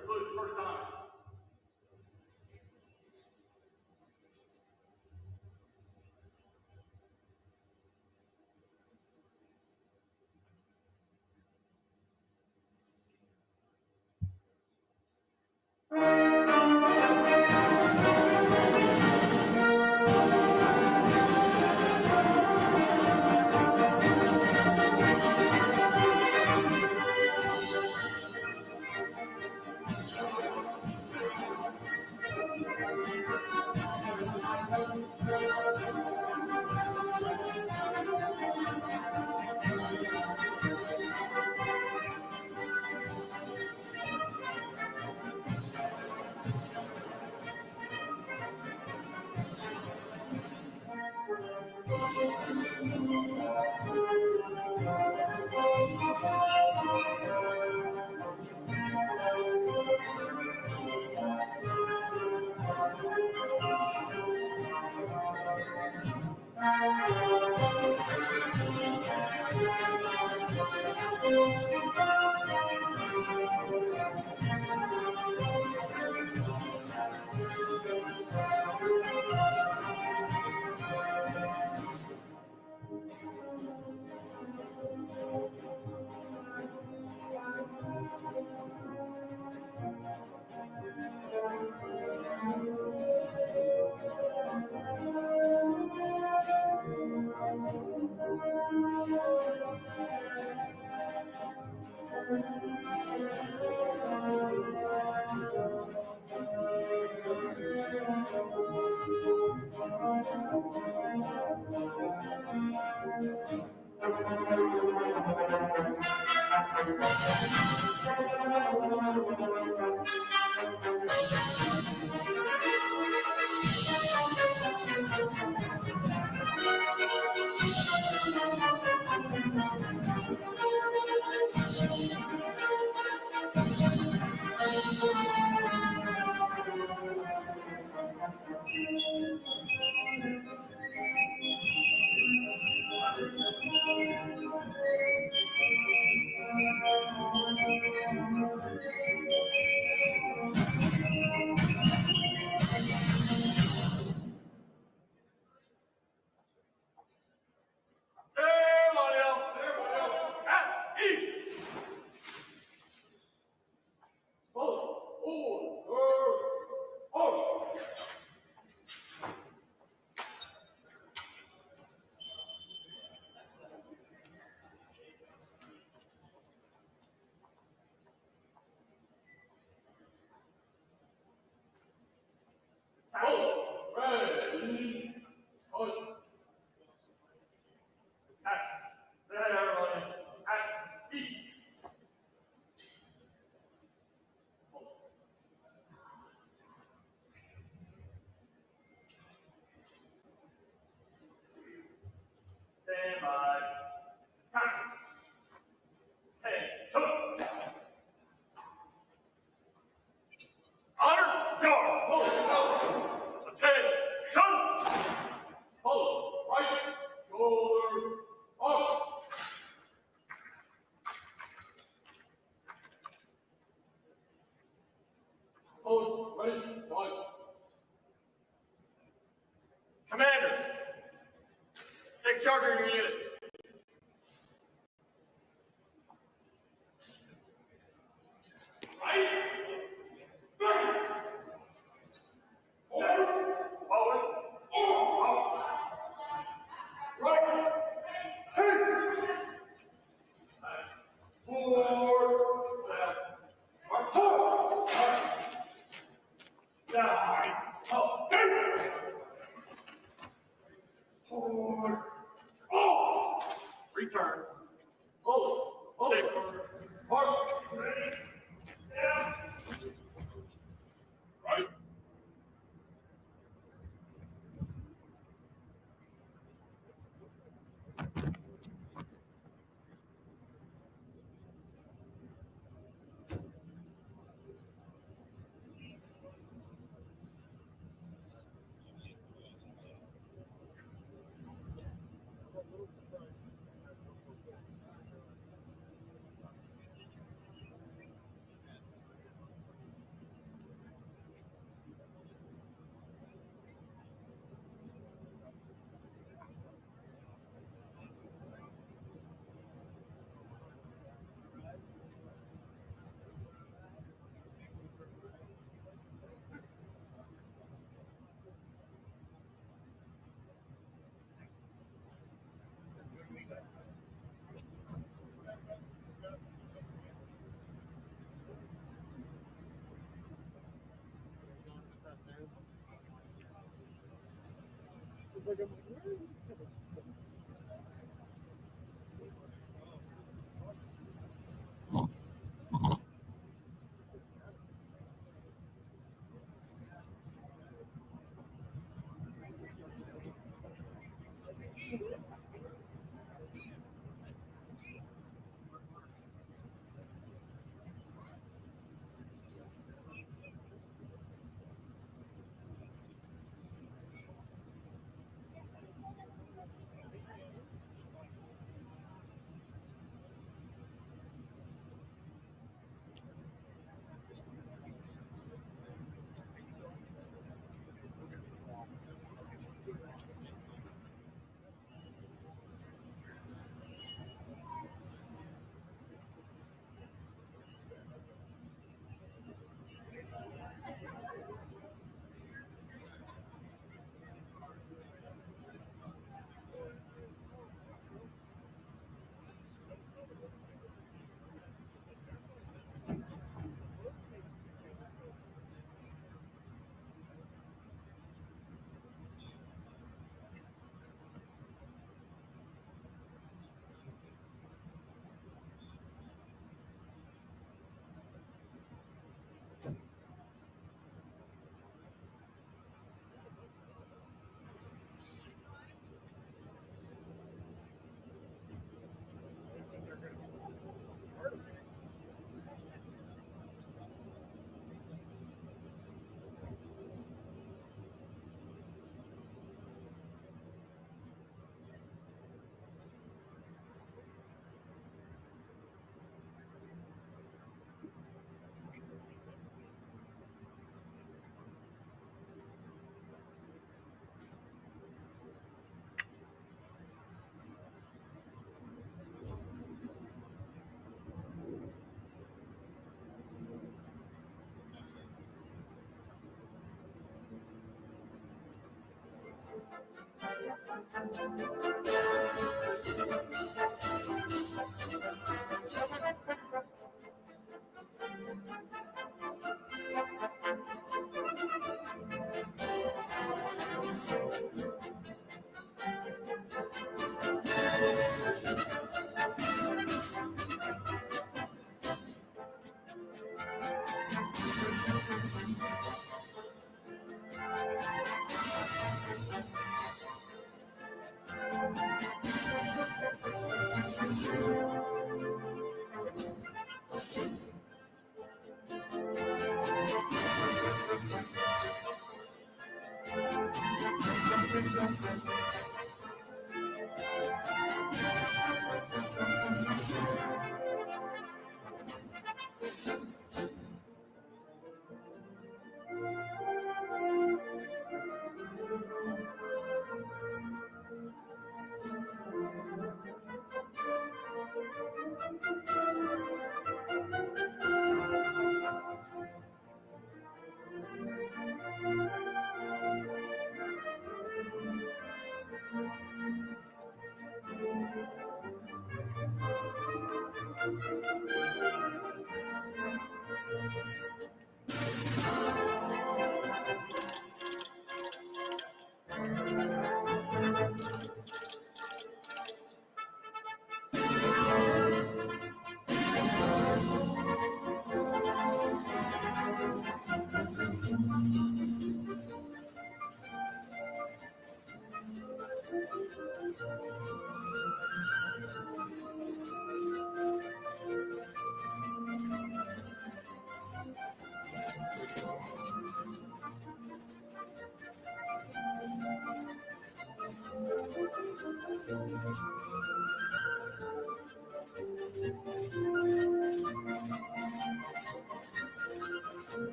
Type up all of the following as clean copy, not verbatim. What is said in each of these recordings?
includes first honors.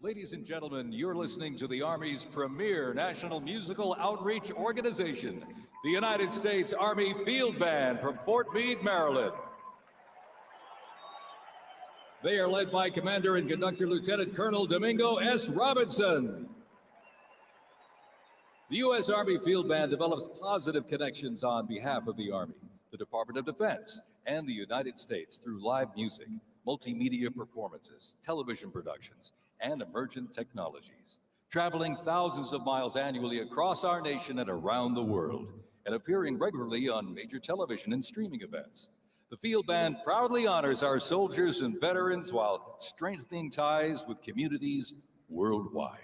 Ladies and gentlemen, you're listening to the Army's premier national musical outreach organization, the United States Army Field Band from Fort Meade, Maryland. They are led by Commander and Conductor Lieutenant Colonel Domingo S. Robinson. The U.S. Army Field Band develops positive connections on behalf of the Army, the Department of Defense, and the United States through live music, multimedia performances, television productions, and emergent technologies, traveling thousands of miles annually across our nation and around the world, and appearing regularly on major television and streaming events. The Field Band proudly honors our soldiers and veterans while strengthening ties with communities worldwide.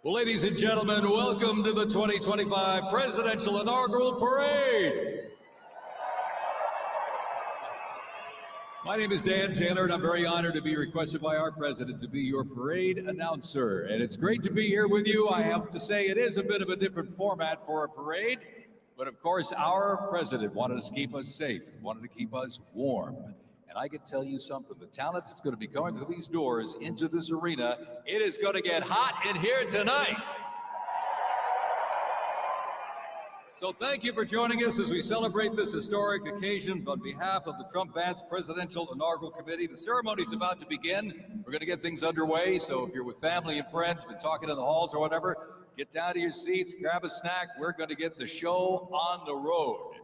Well, ladies and gentlemen, welcome to the 2025 Presidential Inaugural Parade. My name is Dan Taylor, and I'm very honored to be requested by our president to be your parade announcer. And it's great to be here with you. I have to say it is a bit of a different format for a parade, but of course our president wanted us to keep us safe, wanted to keep us warm. And I can tell you something, the talent that's going to be going through these doors into this arena, it is going to get hot in here tonight. So thank you for joining us as we celebrate this historic occasion on behalf of the Trump-Vance Presidential Inaugural Committee. The ceremony is about to begin. We're going to get things underway, so if you're with family and friends, been talking in the halls or whatever, get down to your seats, grab a snack. We're going to get the show on the road.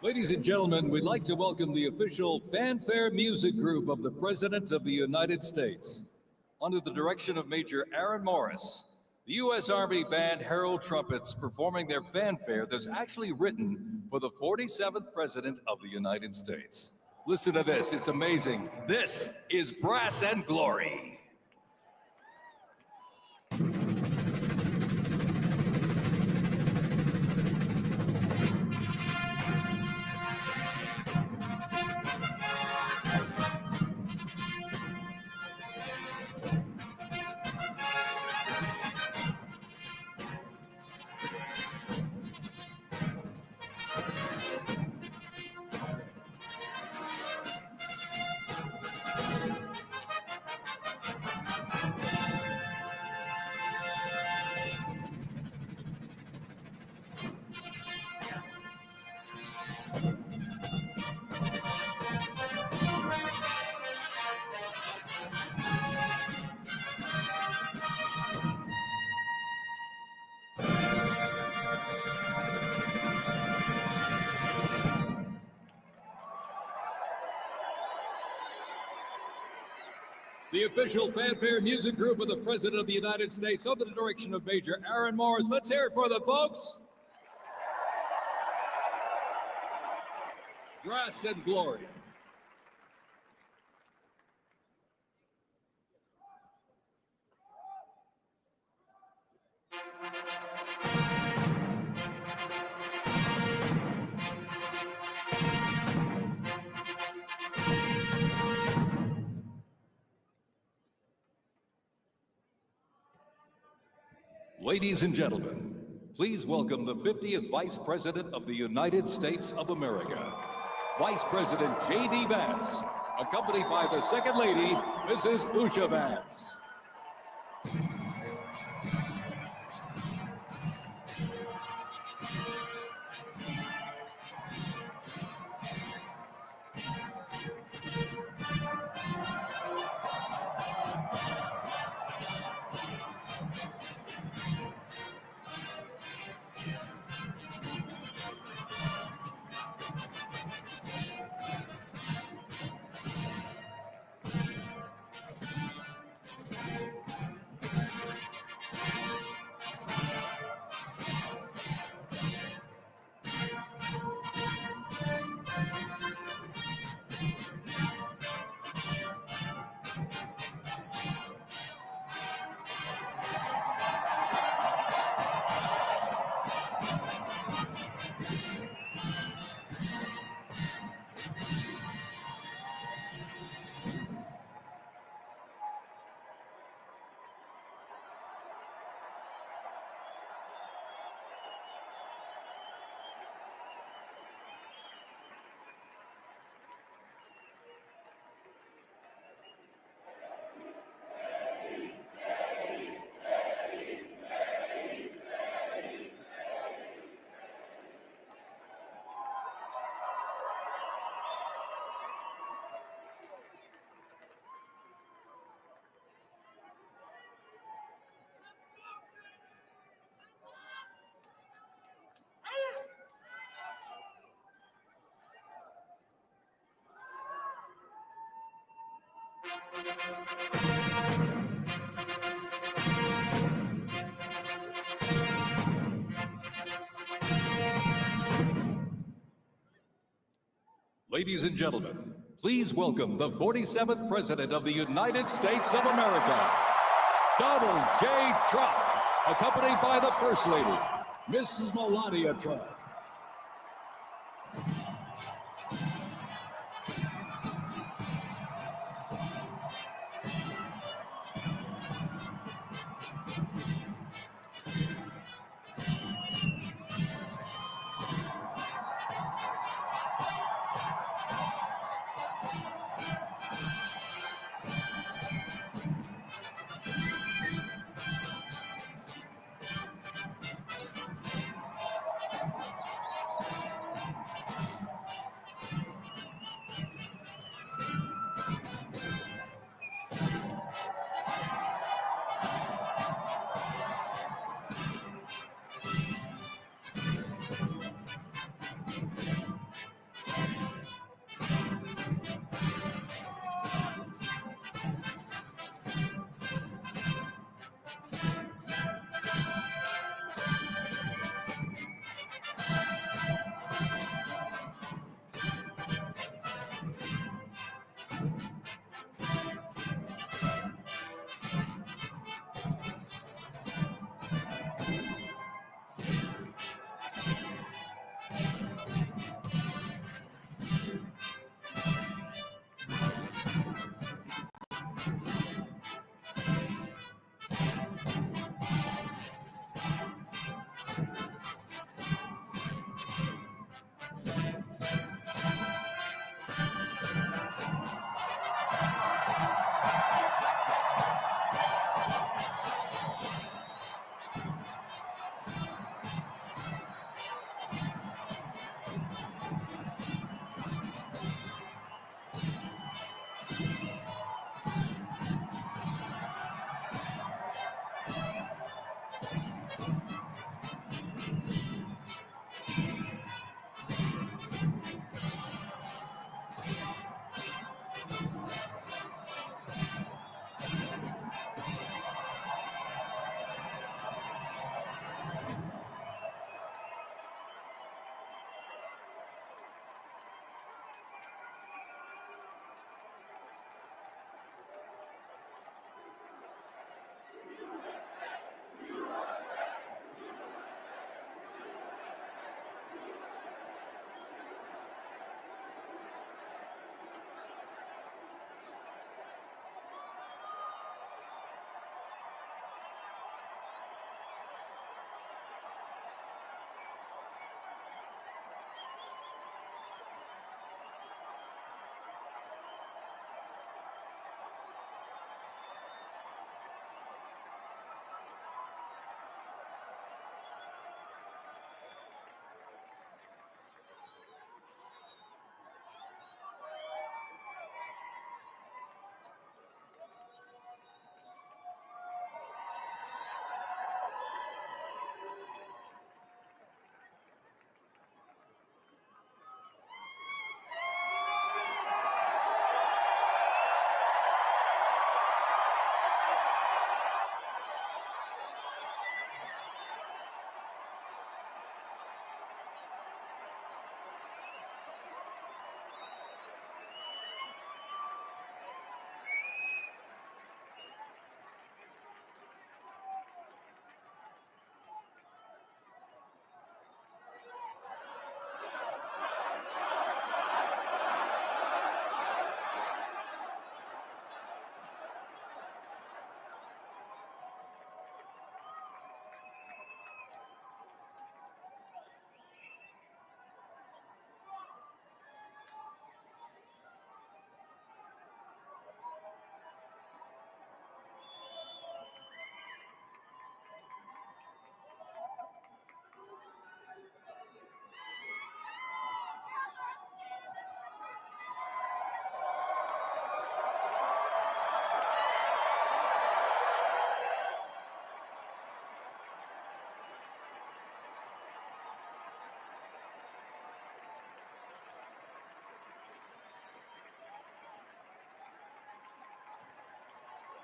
Ladies and gentlemen, we'd like to welcome the official fanfare music group of the President of the United States. Under the direction of Major Aaron Morris, the U.S. Army Band Herald Trumpets performing their fanfare that's actually written for the 47th President of the United States. Listen to this, it's amazing. This is Brass and Glory. The official fanfare music group of the President of the United States under the direction of Major Aaron Morris. Let's hear it for them, folks. Grass and Glory. Ladies and gentlemen, please welcome the 50th Vice President of the United States of America, Vice President J.D. Vance, accompanied by the Second Lady, Mrs. Usha Vance. Ladies and gentlemen, please welcome the 47th President of the United States of America, Donald J. Trump, accompanied by the First Lady, Mrs. Melania Trump.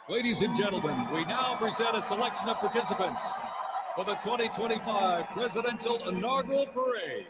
Ladies and gentlemen, we now present a selection of participants for the 2025 Presidential Inaugural Parade.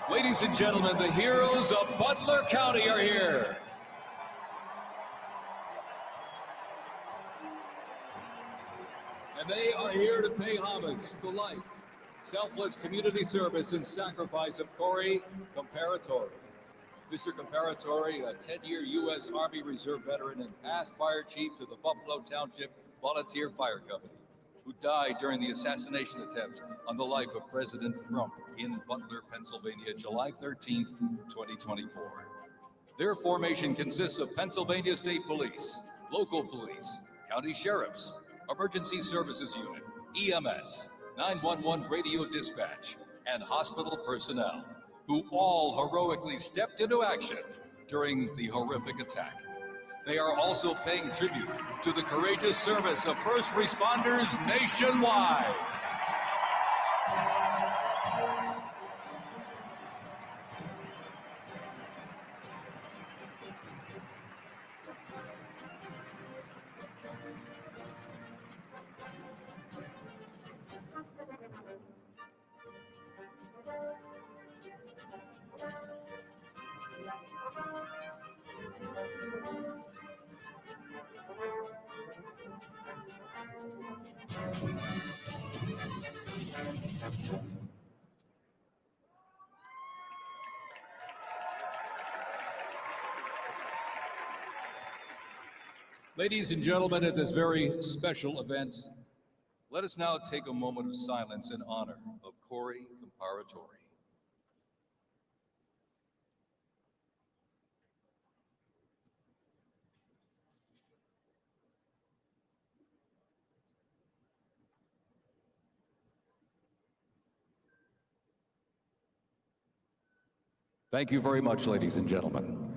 Ladies and gentlemen, the heroes of Butler County are here. And they are here to pay homage to the life, selfless community service, and sacrifice of Corey Comparatori. Mr. Comparatori, a 10-year U.S. Army Reserve veteran and past fire chief to the Buffalo Township Volunteer Fire Company, who died during the assassination attempt on the life of President Trump in Butler, Pennsylvania, July 13th, 2024. Their formation consists of Pennsylvania State Police, local police, county sheriffs, emergency services unit, EMS, 911 radio dispatch, and hospital personnel, who all heroically stepped into action during the horrific attack. They are also paying tribute to the courageous service of first responders nationwide. Ladies and gentlemen, at this very special event, let us now take a moment of silence in honor of Corey Comparatori. Thank you very much, ladies and gentlemen.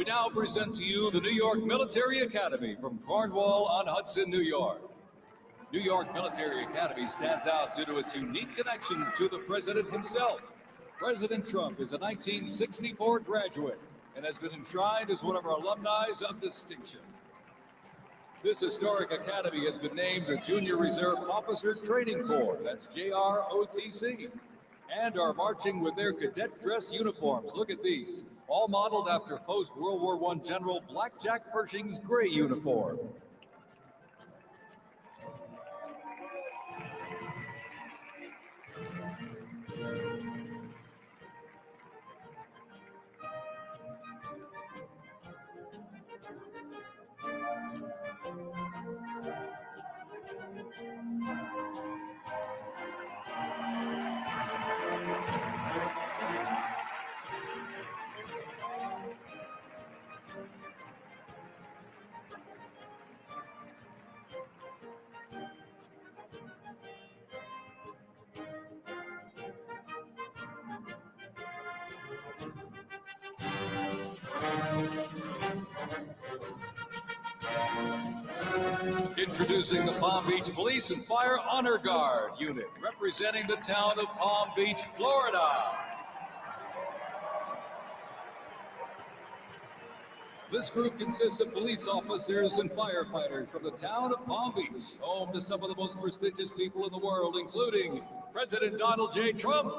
We now present to you the New York Military Academy from Cornwall-on-Hudson, New York. New York Military Academy stands out due to its unique connection to the president himself. President Trump is a 1964 graduate and has been enshrined as one of our alumni of distinction. This historic academy has been named the Junior Reserve Officer Training Corps, that's JROTC, and are marching with their cadet dress uniforms. Look at these, all modeled after post-World War I General Blackjack Pershing's gray uniform. Introducing the Palm Beach Police and Fire Honor Guard unit, representing the town of Palm Beach, Florida. This group consists of police officers and firefighters from the town of Palm Beach, home to some of the most prestigious people in the world, including President Donald J. Trump,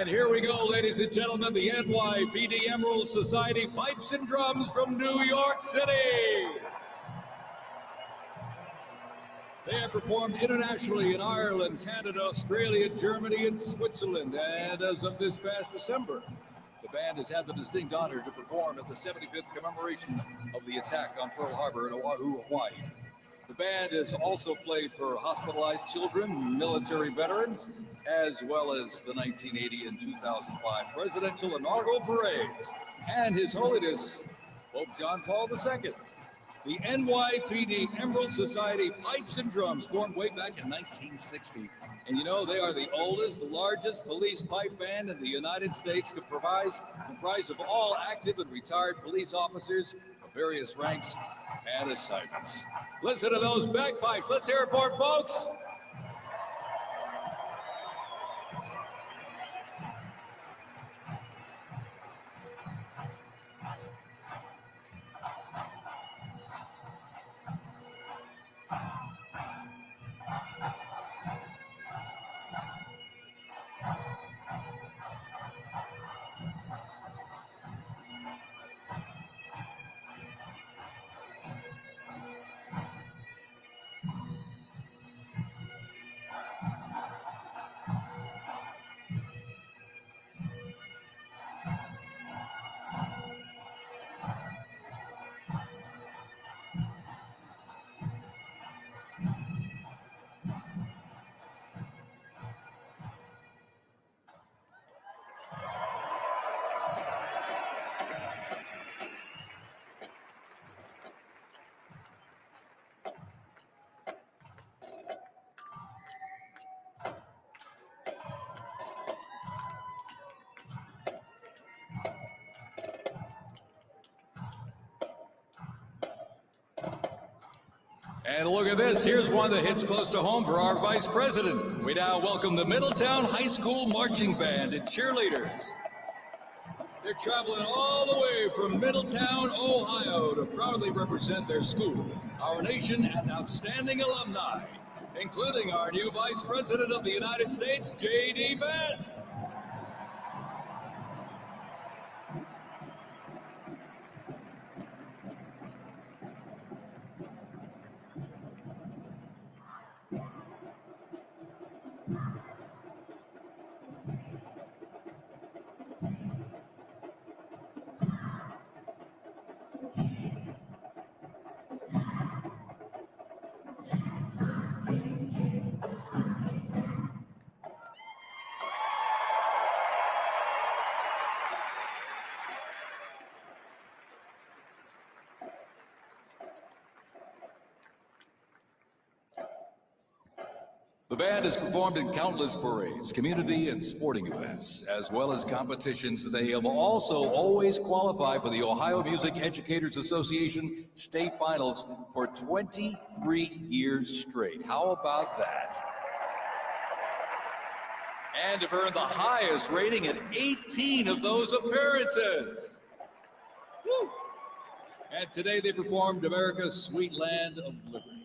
and here we go, ladies and gentlemen, the NYPD Emerald Society Pipes and Drums from New York City. They have performed internationally in Ireland, Canada, Australia, Germany, and Switzerland. And as of this past December, the band has had the distinct honor to perform at the 75th commemoration of the attack on Pearl Harbor in Oahu, Hawaii. The band has also played for hospitalized children, military veterans, as well as the 1980 and 2005 presidential inaugural parades, and His Holiness Pope John Paul II. The NYPD Emerald Society Pipes and Drums formed way back in 1960. And you know, they are the oldest, the largest police pipe band in the United States, comprised of all active and retired police officers of various ranks and assignments. Listen to those bagpipes. Let's hear it for it, folks. And look at this, here's one that hits close to home for our Vice President. We now welcome the Middletown High School Marching Band and cheerleaders. They're traveling all the way from Middletown, Ohio to proudly represent their school, our nation, and outstanding alumni, including our new Vice President of the United States, J.D. Vance. The band has performed in countless parades, community and sporting events, as well as competitions. They have also always qualified for the Ohio Music Educators Association state finals for 23 years straight. How about that? And have earned the highest rating in 18 of those appearances. Woo! And today they performed America's Sweet Land of Liberty.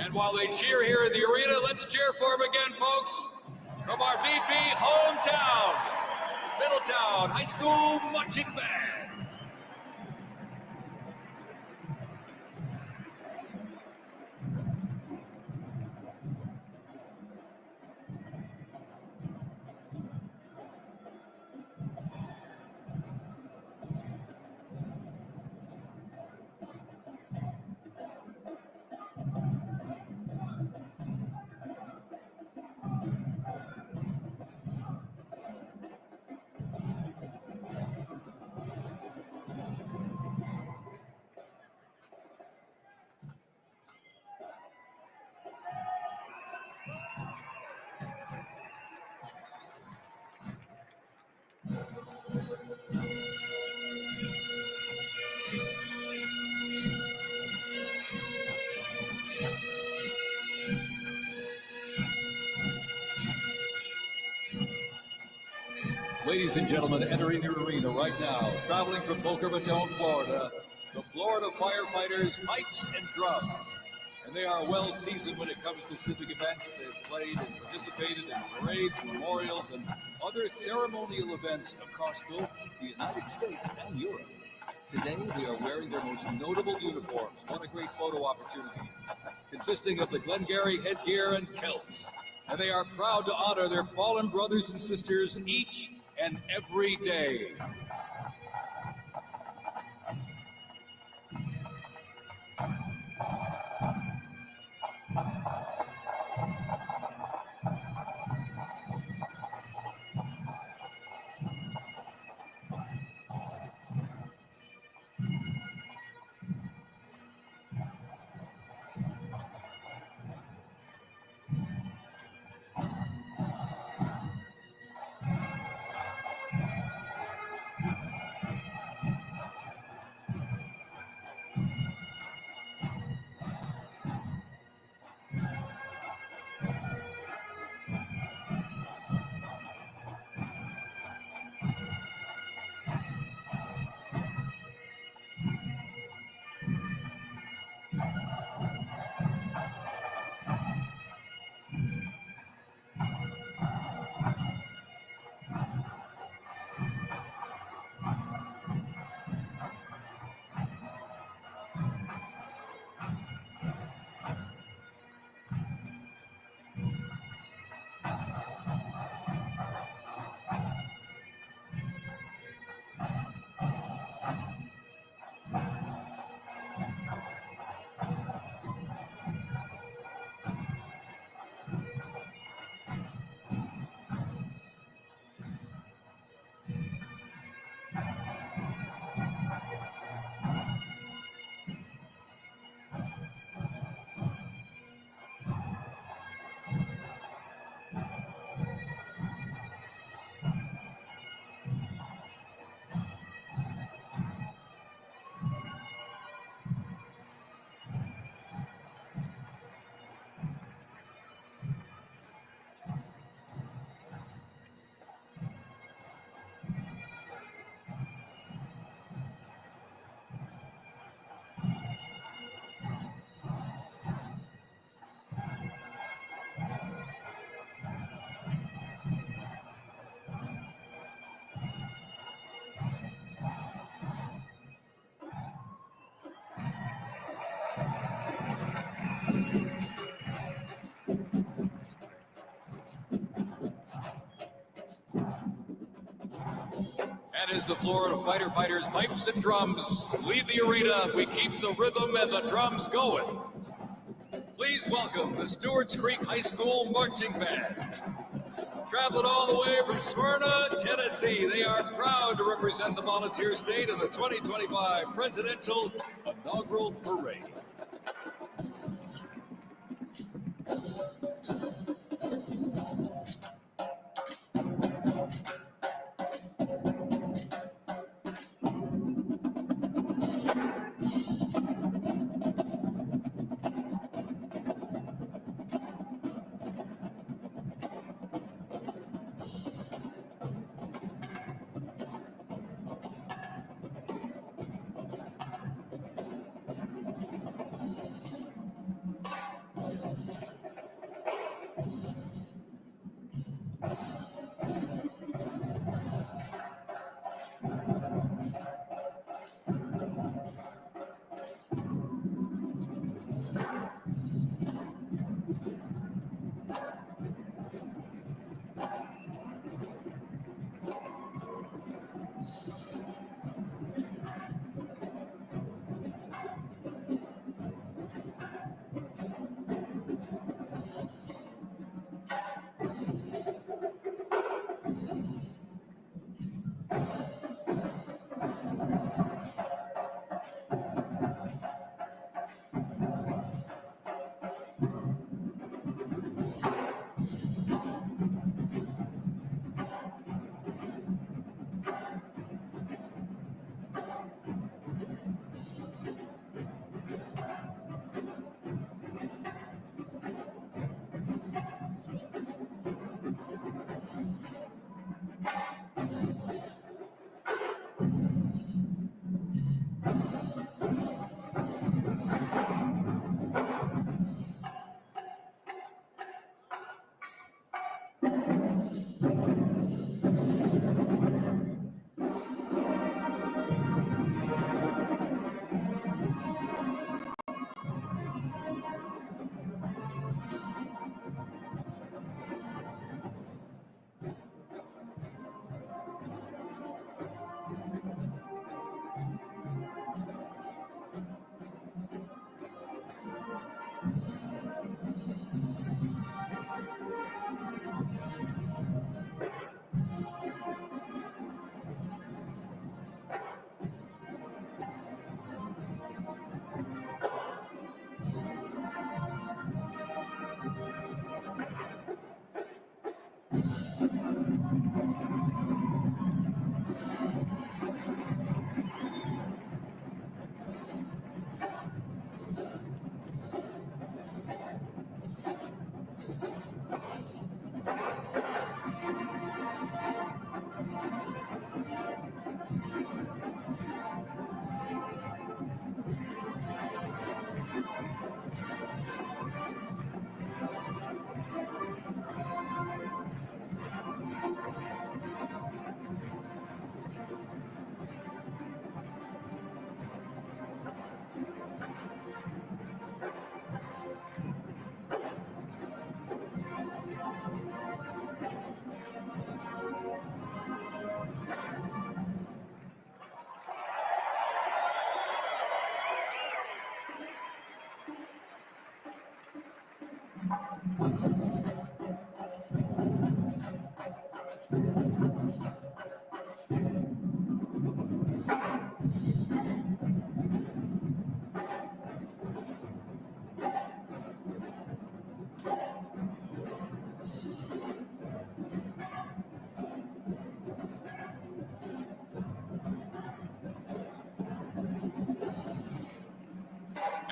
And while they cheer here in the arena, let's cheer for him again, folks. From our VP hometown, Middletown High School Marching Band. Ladies and gentlemen, entering the arena right now, traveling from Boca Raton, Florida, the Florida firefighters, pipes and drums. And they are well seasoned when it comes to civic events. They've played and participated in parades, memorials, and other ceremonial events across both the United States and Europe. Today, they are wearing their most notable uniforms. What a great photo opportunity. Consisting of the Glengarry headgear and kilts. And they are proud to honor their fallen brothers and sisters each and every day. And as the Florida fighter fighters, pipes and drums leave the arena, we keep the rhythm and the drums going. Please welcome the Stewart's Creek High School Marching Band. Traveling all the way from Smyrna, Tennessee, they are proud to represent the volunteer state in the 2025 Presidential Inaugural Parade.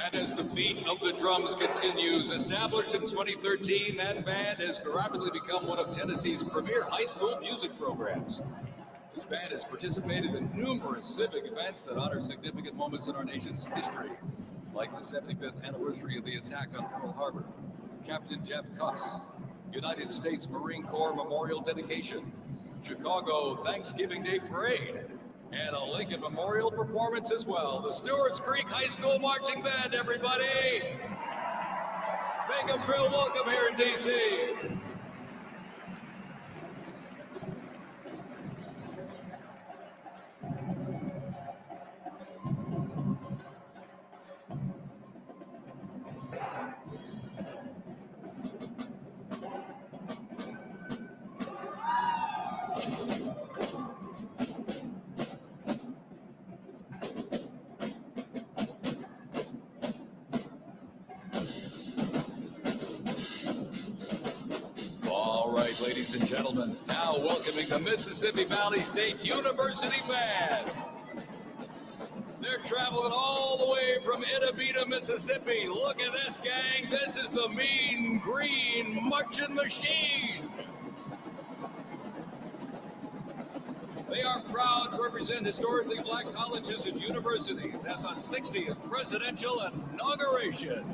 And as the beat of the drums continues, established in 2013, that band has rapidly become one of Tennessee's premier high school music programs. This band has participated in numerous civic events that honor significant moments in our nation's history, like the 75th anniversary of the attack on Pearl Harbor, Captain Jeff Cuss, United States Marine Corps Memorial Dedication, Chicago Thanksgiving Day Parade, and a Lincoln Memorial performance as well. The Stewart's Creek High School Marching Band, everybody! Make them feel welcome here in D.C. Ladies and gentlemen, now welcoming the Mississippi Valley State University Band. They're traveling all the way from Itabita, Mississippi. Look at this, gang. This is the Mean Green Marching Machine. They are proud to represent historically black colleges and universities at the 60th presidential inauguration.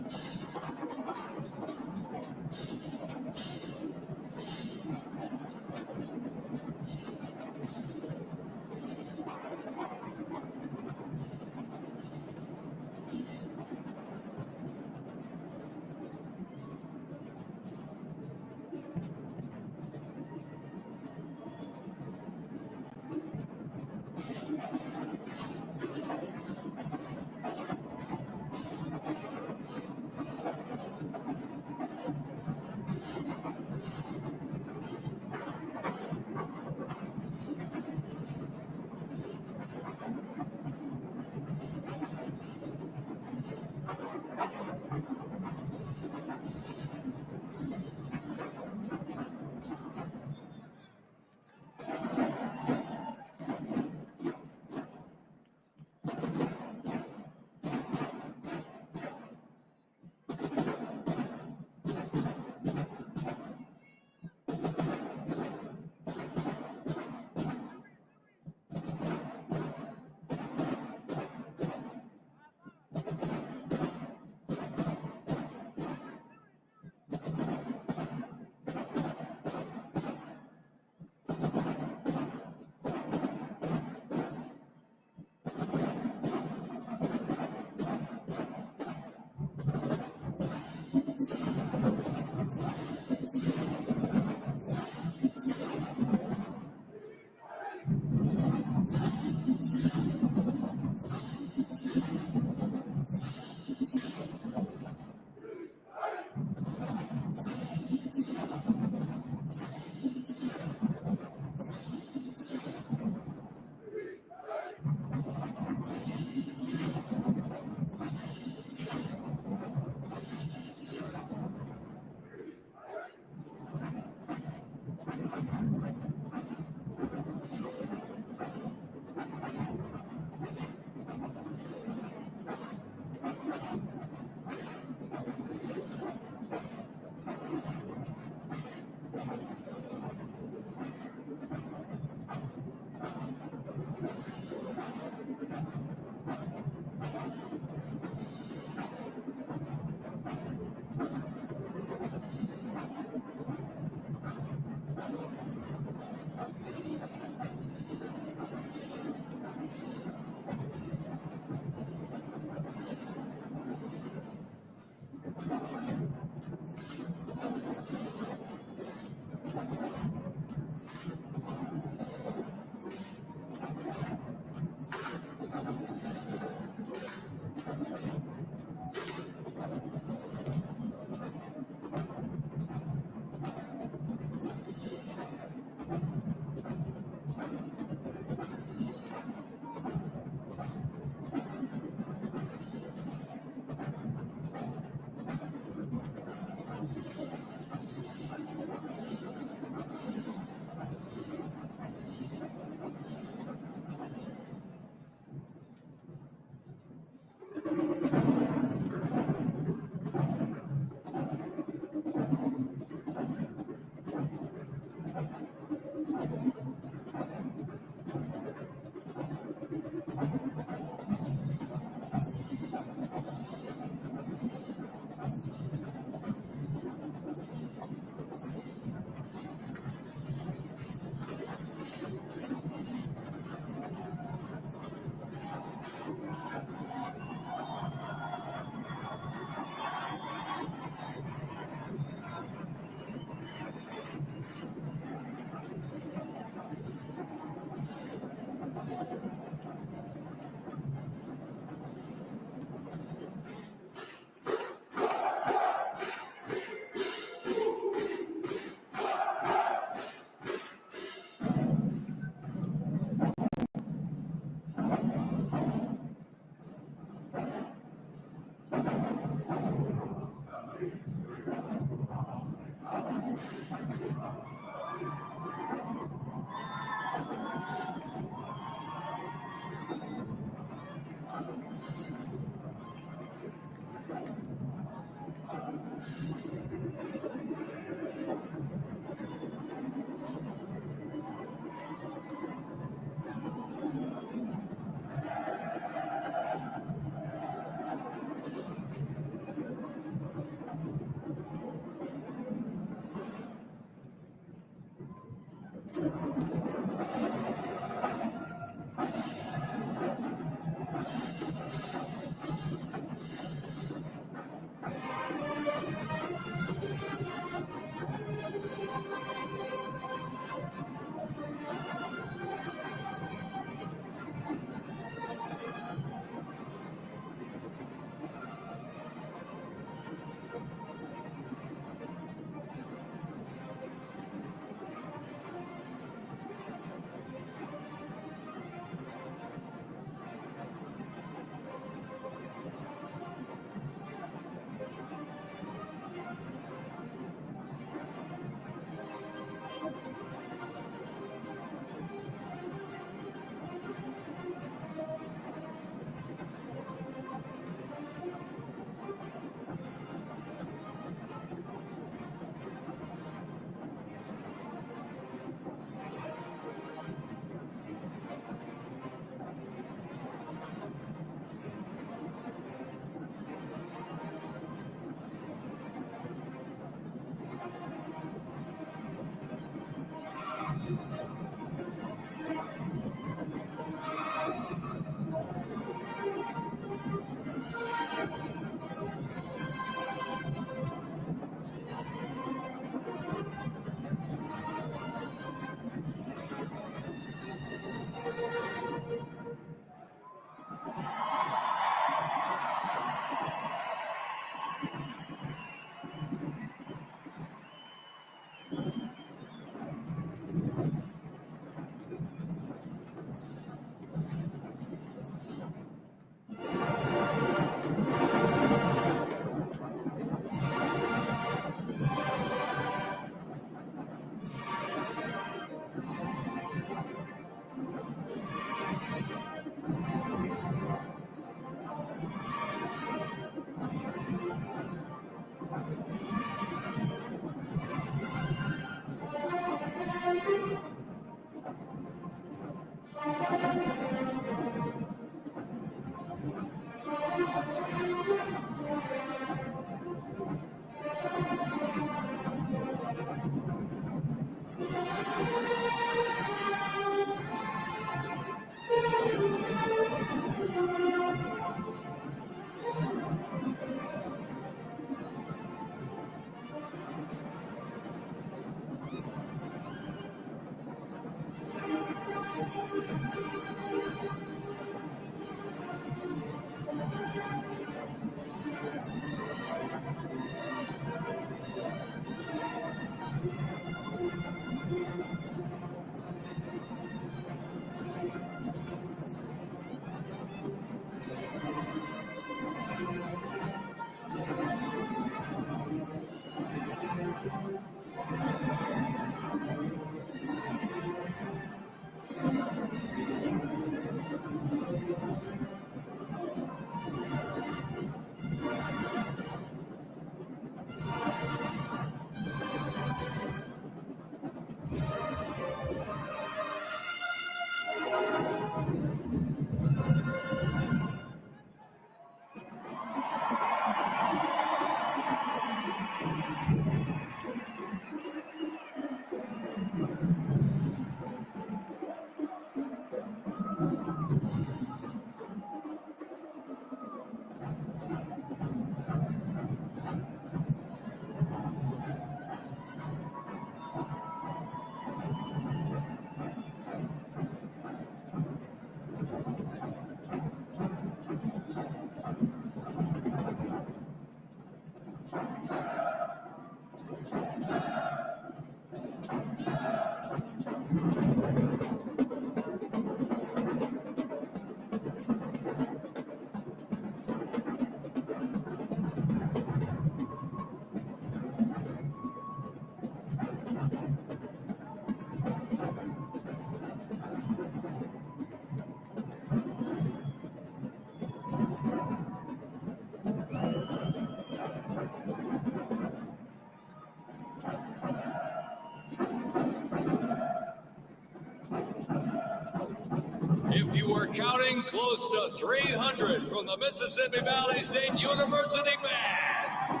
You were counting close to 300 from the Mississippi Valley State University Band.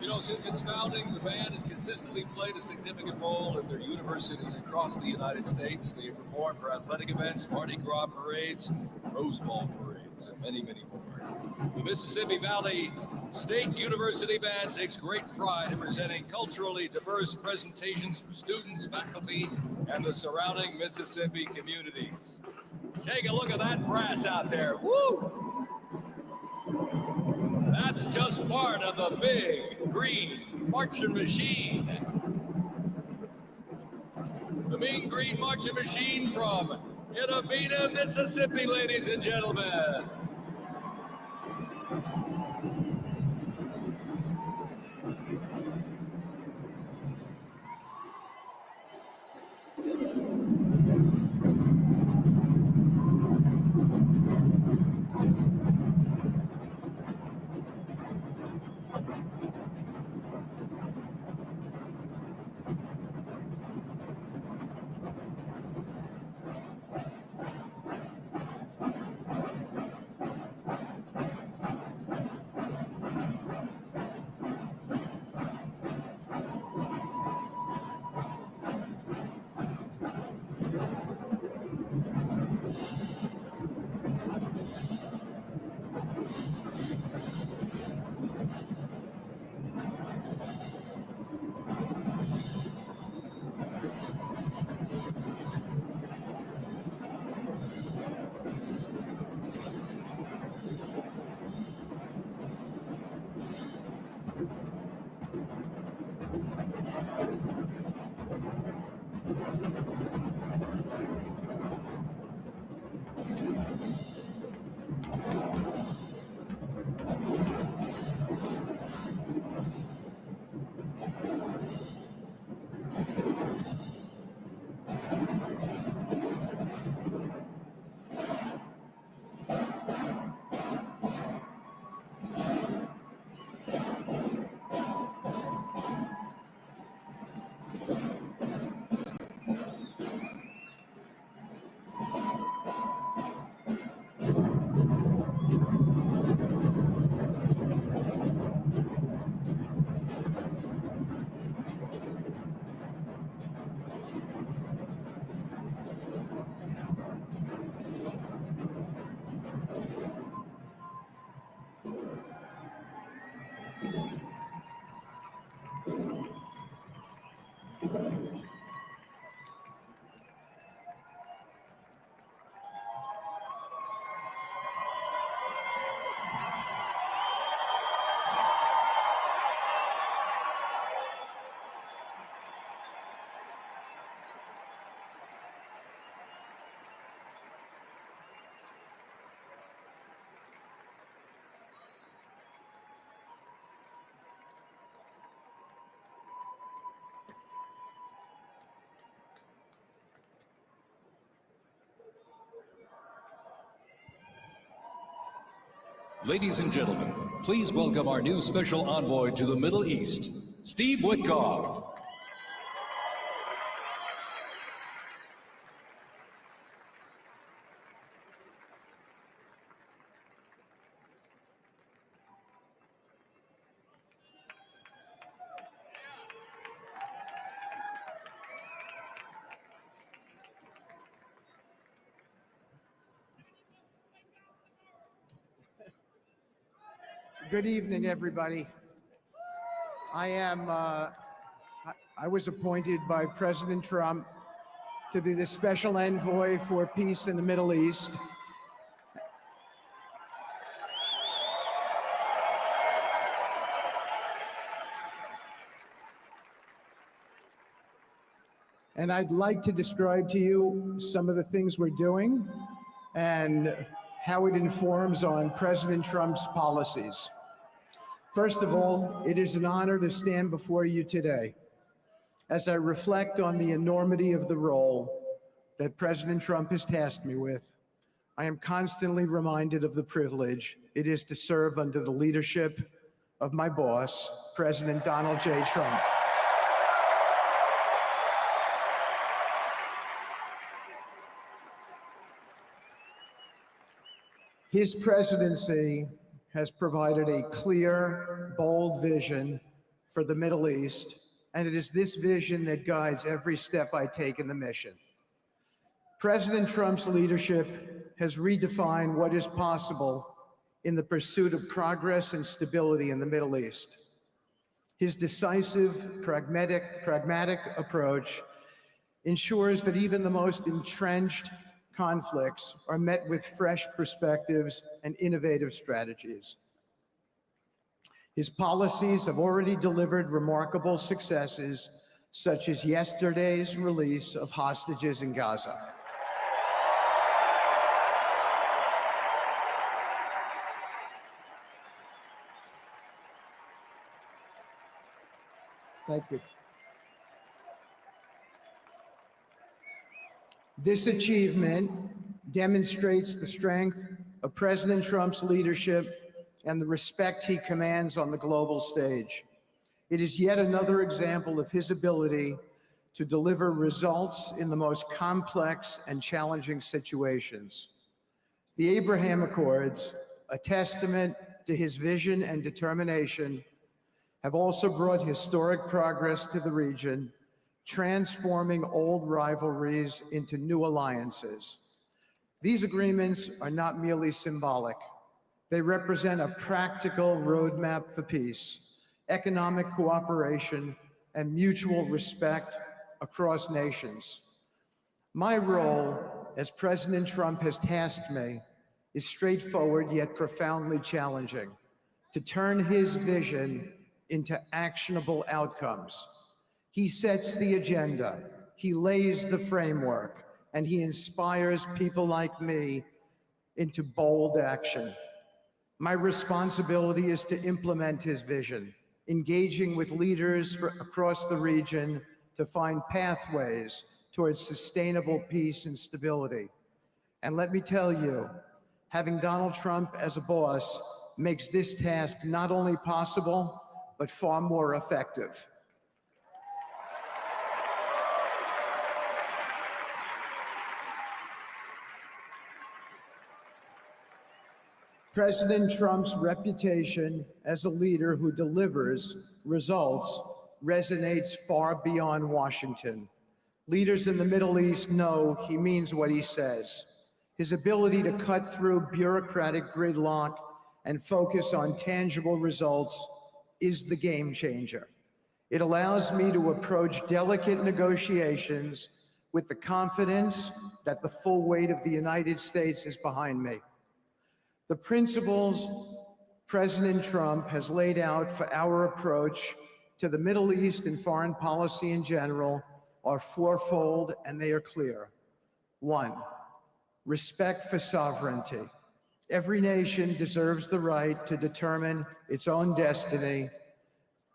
You know, since its founding, the band has consistently played a significant role at their university and across the United States. They have performed for athletic events, Mardi Gras parades, Rose Bowl parades, and many, many more. The Mississippi Valley State University Band takes great pride in presenting culturally diverse presentations for students, faculty, and the surrounding Mississippi communities. Take a look at that brass out there. Woo! That's just part of the big green marching machine. The mean green marching machine from Itabena, Mississippi, ladies and gentlemen. Ladies and gentlemen, please welcome our new special envoy to the Middle East, Steve Witkoff. Good evening, everybody. I was appointed by President Trump to be the special envoy for peace in the Middle East. And I'd like to describe to you some of the things we're doing and how it informs on President Trump's policies. First of all, it is an honor to stand before you today as I reflect on the enormity of the role that President Trump has tasked me with. I am constantly reminded of the privilege it is to serve under the leadership of my boss, President Donald J. Trump. His presidency has provided a clear, bold vision for the Middle East, and it is this vision that guides every step I take in the mission. President Trump's leadership has redefined what is possible in the pursuit of progress and stability in the Middle East. His decisive, pragmatic approach ensures that even the most entrenched conflicts are met with fresh perspectives and innovative strategies. His policies have already delivered remarkable successes, such as yesterday's release of hostages in Gaza. Thank you. This achievement demonstrates the strength of President Trump's leadership and the respect he commands on the global stage. It is yet another example of his ability to deliver results in the most complex and challenging situations. The Abraham Accords, a testament to his vision and determination, have also brought historic progress to the region, transforming old rivalries into new alliances. These agreements are not merely symbolic. They represent a practical roadmap for peace, economic cooperation, and mutual respect across nations. My role, as President Trump has tasked me, is straightforward yet profoundly challenging: to turn his vision into actionable outcomes. He sets the agenda, he lays the framework, and he inspires people like me into bold action. My responsibility is to implement his vision, engaging with leaders across the region to find pathways towards sustainable peace and stability. And let me tell you, having Donald Trump as a boss makes this task not only possible, but far more effective. President Trump's reputation as a leader who delivers results resonates far beyond Washington. Leaders in the Middle East know he means what he says. His ability to cut through bureaucratic gridlock and focus on tangible results is the game changer. It allows me to approach delicate negotiations with the confidence that the full weight of the United States is behind me. The principles President Trump has laid out for our approach to the Middle East and foreign policy in general are fourfold, and they are clear. 1, respect for sovereignty. Every nation deserves the right to determine its own destiny,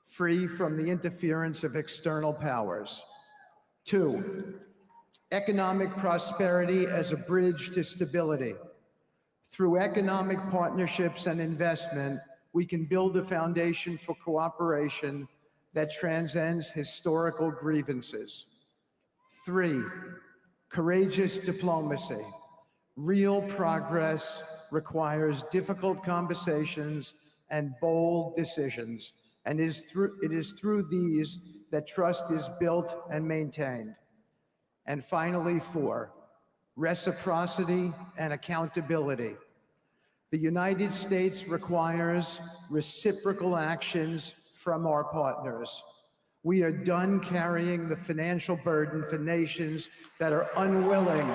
free from the interference of external powers. 2, economic prosperity as a bridge to stability. Through economic partnerships and investment, we can build a foundation for cooperation that transcends historical grievances. 3, courageous diplomacy. Real progress requires difficult conversations and bold decisions, and it is through these that trust is built and maintained. And finally, 4, reciprocity and accountability. The United States requires reciprocal actions from our partners. We are done carrying the financial burden for nations that are unwilling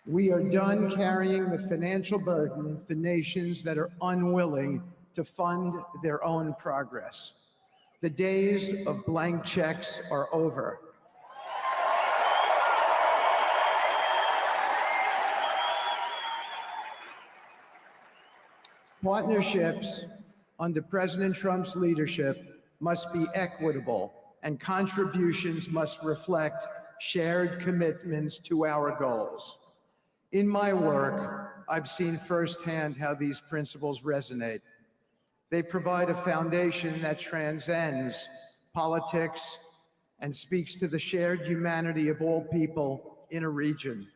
We are done carrying the financial burden for nations that are unwilling to fund their own progress. The days of blank checks are over. Partnerships under President Trump's leadership must be equitable, and contributions must reflect shared commitments to our goals. In my work, I've seen firsthand how these principles resonate. They provide a foundation that transcends politics and speaks to the shared humanity of all people in a region.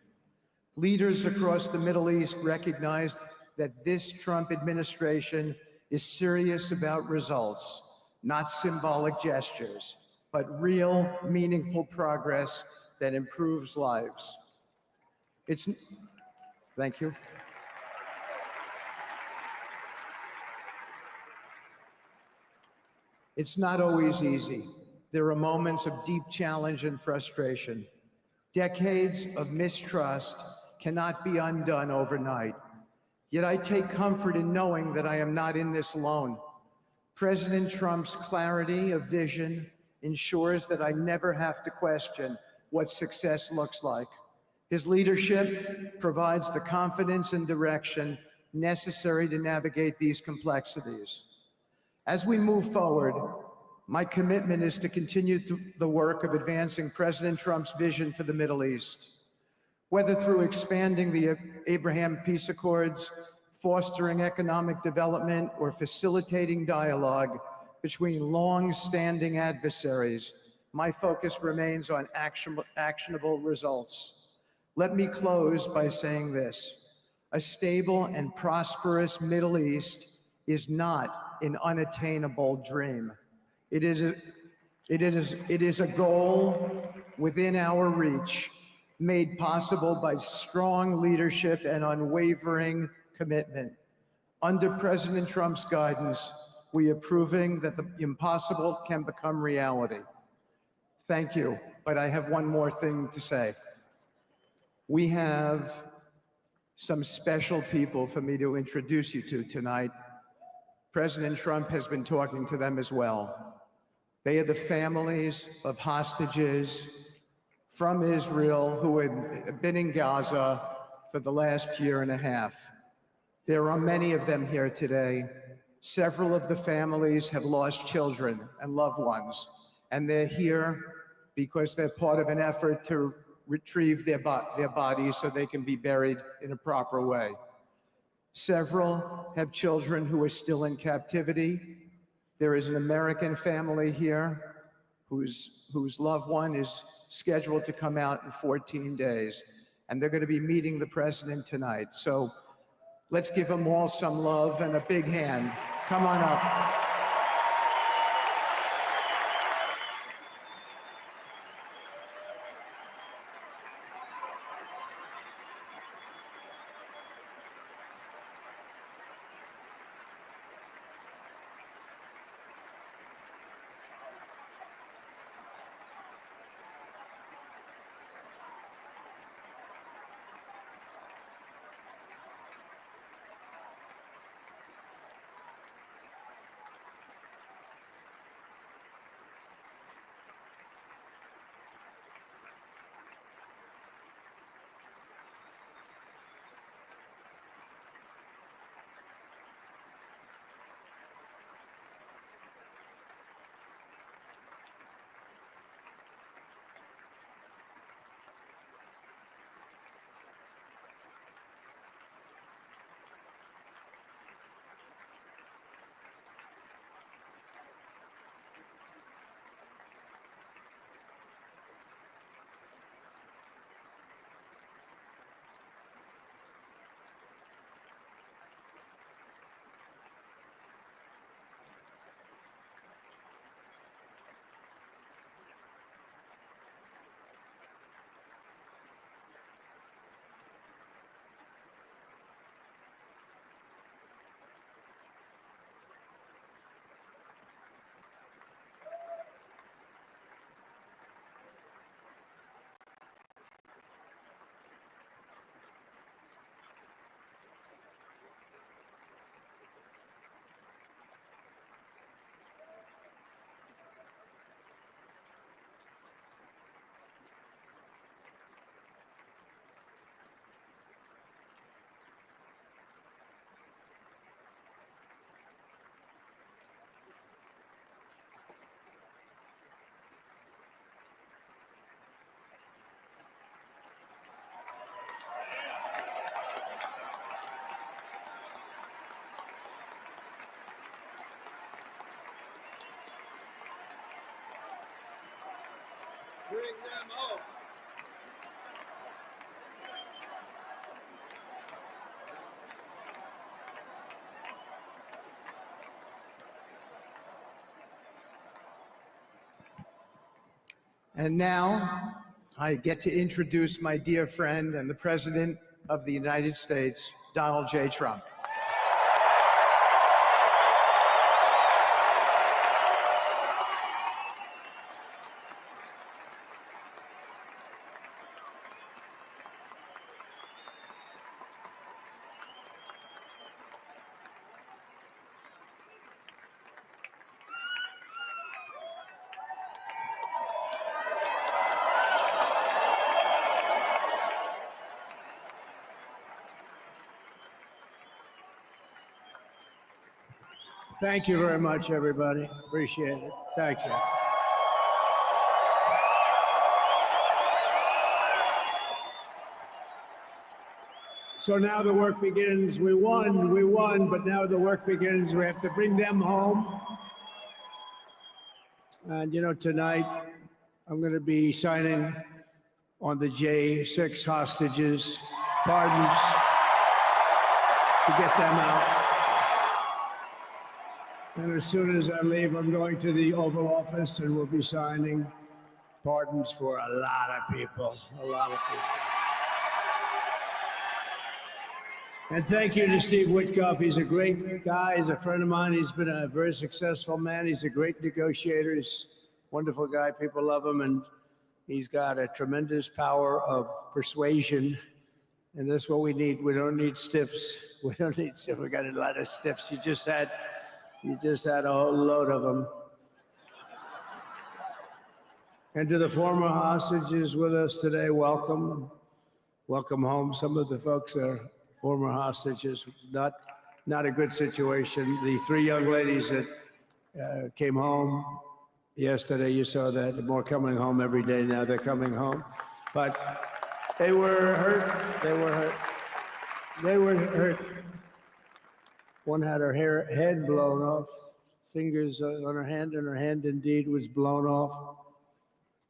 Leaders across the Middle East recognize that this Trump administration is serious about results, not symbolic gestures, but real, meaningful progress that improves lives. Thank you. It's not always easy. There are moments of deep challenge and frustration. Decades of mistrust cannot be undone overnight. Yet I take comfort in knowing that I am not in this alone. President Trump's clarity of vision ensures that I never have to question what success looks like. His leadership provides the confidence and direction necessary to navigate these complexities. As we move forward, my commitment is to continue the work of advancing President Trump's vision for the Middle East. Whether through expanding the Abraham Peace Accords, fostering economic development, or facilitating dialogue between long-standing adversaries, my focus remains on actionable results. Let me close by saying this: a stable and prosperous Middle East is not an unattainable dream. It is a goal within our reach, made possible by strong leadership and unwavering commitment. Under President Trump's guidance, we are proving that the impossible can become reality. Thank you, but I have one more thing to say. We have some special people for me to introduce you to tonight. President Trump has been talking to them as well. They are the families of hostages from Israel who have been in Gaza for the last year and a half. There are many of them here today. Several of the families have lost children and loved ones, and they're here because they're part of an effort to retrieve their bodies so they can be buried in a proper way. Several have children who are still in captivity. There is an American family here whose loved one is scheduled to come out in 14 days, and they're going to be meeting the president tonight. So let's give them all some love and a big hand. Come on up. Bring them home. And now I get to introduce my dear friend and the President of the United States, Donald J. Trump. Thank you very much, everybody. Appreciate it. Thank you. So now the work begins. We won, but now the work begins. We have to bring them home. And you know, tonight I'm going to be signing on the J6 hostages, pardons to get them out. And as soon as I leave, I'm going to the Oval Office and we'll be signing pardons for a lot of people, a lot of people. And thank you to Steve Witkoff. He's a great guy. He's a friend of mine. He's been a very successful man. He's a great negotiator. He's a wonderful guy. People love him. And he's got a tremendous power of persuasion. And that's what we need. We don't need stiffs. We don't need stiffs. We got a lot of stiffs. You just had a whole load of them. And to the former hostages with us today, welcome. Welcome home. Some of the folks are former hostages. Not a good situation. The three young ladies that came home yesterday, you saw that. They're more coming home every day now. They're coming home. But they were hurt. They were hurt. They were hurt. One had her head blown off, fingers on her hand, and her hand indeed was blown off.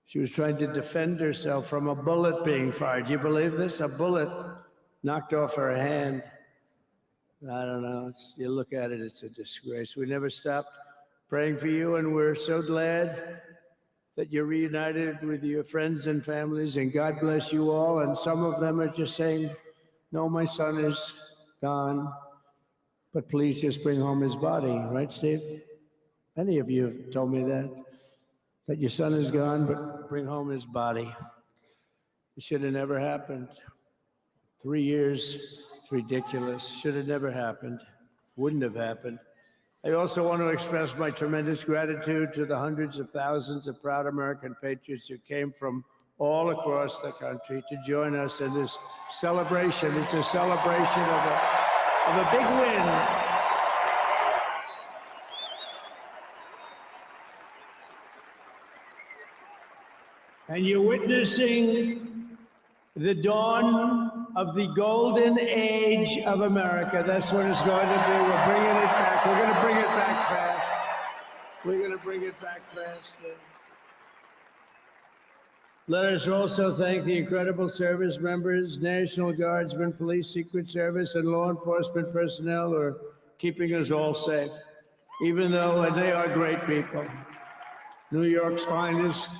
She was trying to defend herself from a bullet being fired. Do you believe this? A bullet knocked off her hand. I don't know. You look at it, it's a disgrace. We never stopped praying for you, and we're so glad that you're reunited with your friends and families, and God bless you all. And some of them are just saying, no, my son is gone. But please just bring home his body, right, Steve? Many of you have told me that your son is gone, but bring home his body. It should have never happened. 3 years, it's ridiculous. Should have never happened. Wouldn't have happened. I also want to express my tremendous gratitude to the hundreds of thousands of proud American patriots who came from all across the country to join us in this celebration. It's a celebration of a big win. And you're witnessing the dawn of the golden age of America. That's what it's going to be. We're bringing it back. We're going to bring it back fast. We're going to bring it back fast. Let us also thank the incredible service members, National Guardsmen, Police, Secret Service, and law enforcement personnel who are keeping us all safe, even though they are great people. New York's finest.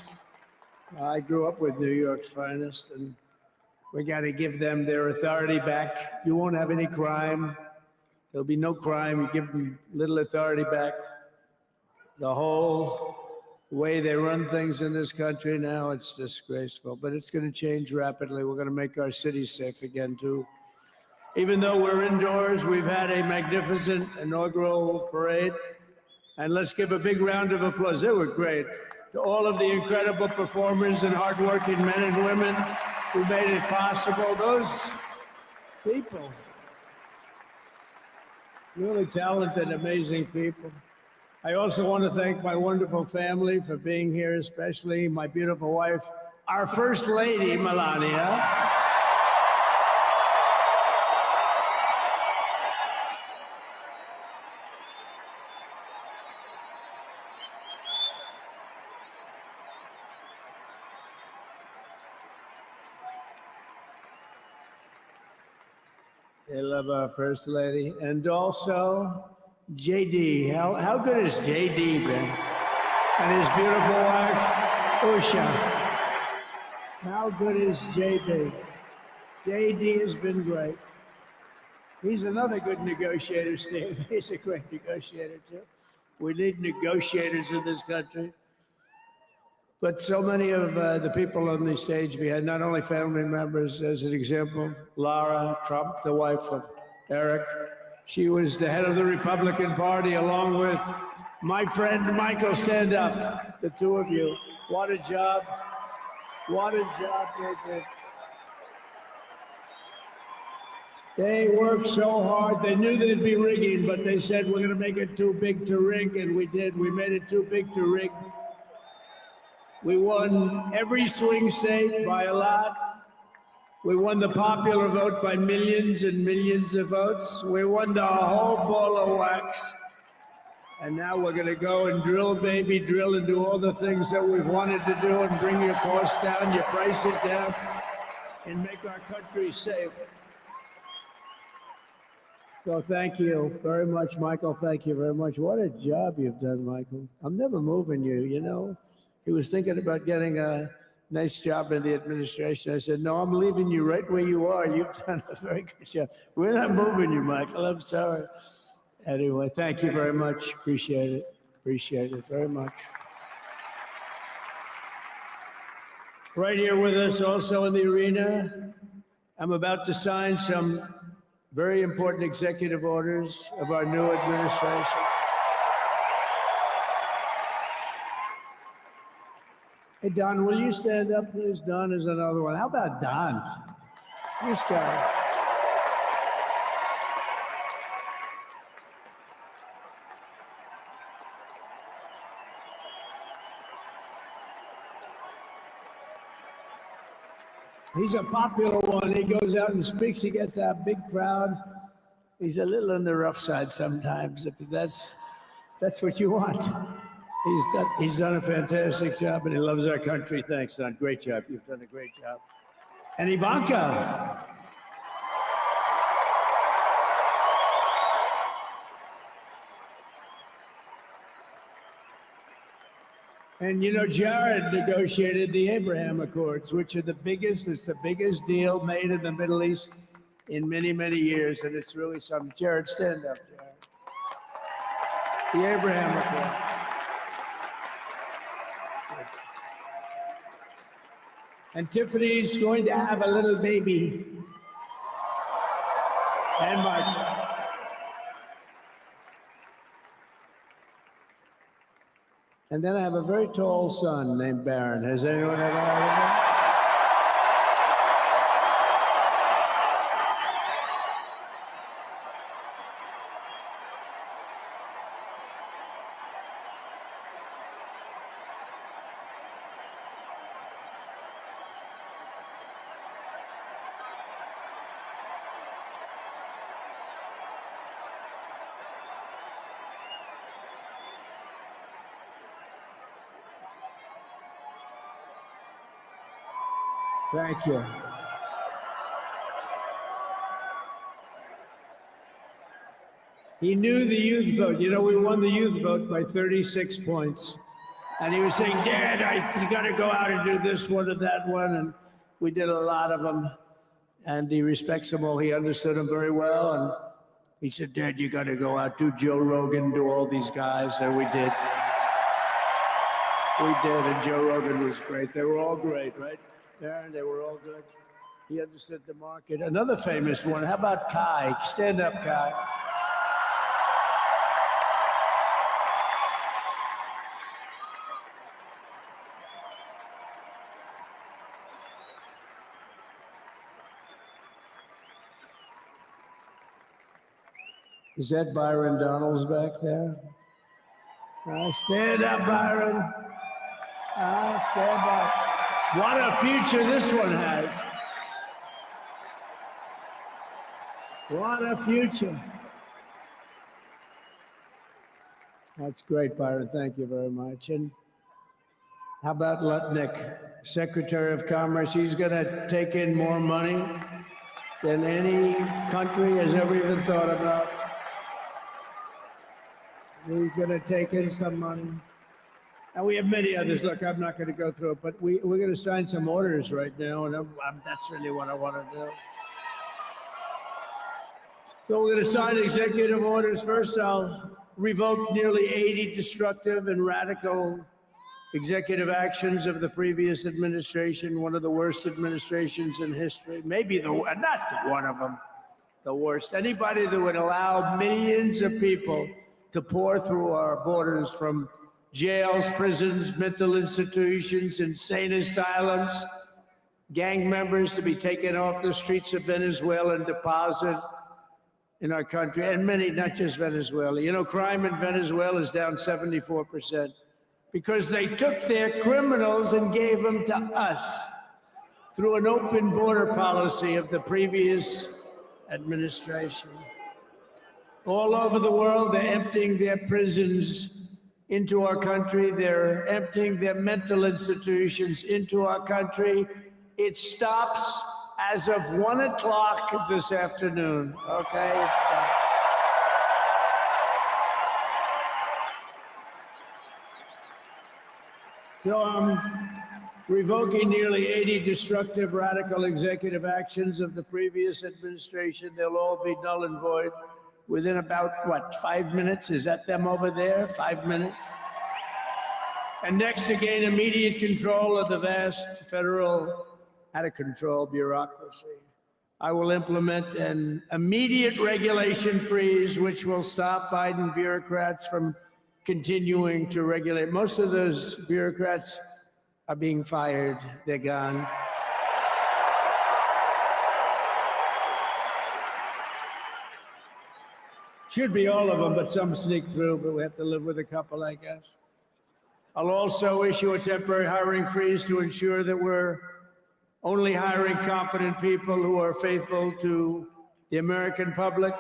I grew up with New York's finest, and we got to give them their authority back. You won't have any crime. There'll be no crime. You give them little authority back. The whole way they run things in this country now, it's disgraceful, but it's going to change rapidly. We're going to make our cities safe again, too. Even though we're indoors, we've had a magnificent inaugural parade. And let's give a big round of applause. They were great. To all of the incredible performers and hardworking men and women who made it possible. Those people, really talented, amazing people. I also want to thank my wonderful family for being here, especially my beautiful wife, our First Lady, Melania. They love our First Lady. And also, JD. How good has JD been? And his beautiful wife, Usha. How good is JD? JD has been great. He's another good negotiator, Steve. He's a great negotiator, too. We need negotiators in this country. But so many of the people on the stage, we had not only family members, as an example, Lara Trump, the wife of Eric. She was the head of the Republican Party, along with my friend Michael. Stand up, the two of you. What a job. What a job they did. They worked so hard. They knew they'd be rigging, but they said, we're going to make it too big to rig, and we did. We made it too big to rig. We won every swing state by a lot. We won the popular vote by millions and millions of votes. We won the whole ball of wax. And now we're going to go and drill, baby, drill, and do all the things that we've wanted to do and bring your costs down, your prices down, and make our country safe. So thank you very much, Michael. Thank you very much. What a job you've done, Michael. I'm never moving you, you know. He was thinking about getting a nice job in the administration. I said, no, I'm leaving you right where you are. You've done a very good job. We're not moving you, Michael. I'm sorry. Anyway, thank you very much. Appreciate it. Appreciate it very much. Right here with us also in the arena, I'm about to sign some very important executive orders of our new administration. Hey, Don, will you stand up, please? Don is another one. How about Don? This guy. He's a popular one. He goes out and speaks. He gets a big crowd. He's a little on the rough side sometimes. If that's what you want. He's done a fantastic job, and he loves our country. Thanks, Don. Great job. You've done a great job. And Ivanka. And you know, Jared negotiated the Abraham Accords, which are the biggest, it's the biggest deal made in the Middle East in many, many years. And it's really something. Jared, stand up, Jared. The Abraham Accords. And Tiffany's going to have a little baby. And Mark. And then I have a very tall son named Barron. Has anyone ever heard of him? Thank you. He knew the youth vote. You know, we won the youth vote by 36 points. And he was saying, Dad, you got to go out and do this one and that one. And we did a lot of them. And he respects them all. He understood them very well. And he said, Dad, you got to go out, do Joe Rogan, do all these guys. And we did. We did. And Joe Rogan was great. They were all great, right? Darren, they were all good. He understood the market. Another famous one, how about Kai? Stand up, Kai. Is that Byron Donalds back there? Stand up, Byron. Stand up. What a future this one has. What a future. That's great, Byron. Thank you very much. And how about Lutnick, Secretary of Commerce? He's going to take in more money. than any country has ever even thought about. He's going to take in some money. And we have many others. Look, I'm not going to go through it, but we're going to sign some orders right now, and that's really what I want to do. So we're going to sign executive orders. First, I'll revoke nearly 80 destructive and radical executive actions of the previous administration, one of the worst administrations in history, maybe not one of them, the worst. Anybody that would allow millions of people to pour through our borders from jails, prisons, mental institutions, insane asylums, gang members to be taken off the streets of Venezuela and deposited in our country, and many, not just Venezuela. You know, crime in Venezuela is down 74%. Because they took their criminals and gave them to us through an open border policy of the previous administration. All over the world, they're emptying their prisons into our country. They're emptying their mental institutions into our country. It stops as of 1 o'clock this afternoon, okay? It stops. So I'm revoking nearly 80 destructive, radical executive actions of the previous administration. They'll all be null and void within about, 5 minutes? Is that them over there? 5 minutes? And next, to gain immediate control of the vast federal, out-of-control bureaucracy, I will implement an immediate regulation freeze, which will stop Biden bureaucrats from continuing to regulate. Most of those bureaucrats are being fired. They're gone. Should be all of them, but some sneak through, but we have to live with a couple, I guess. I'll also issue a temporary hiring freeze to ensure that we're only hiring competent people who are faithful to the American public.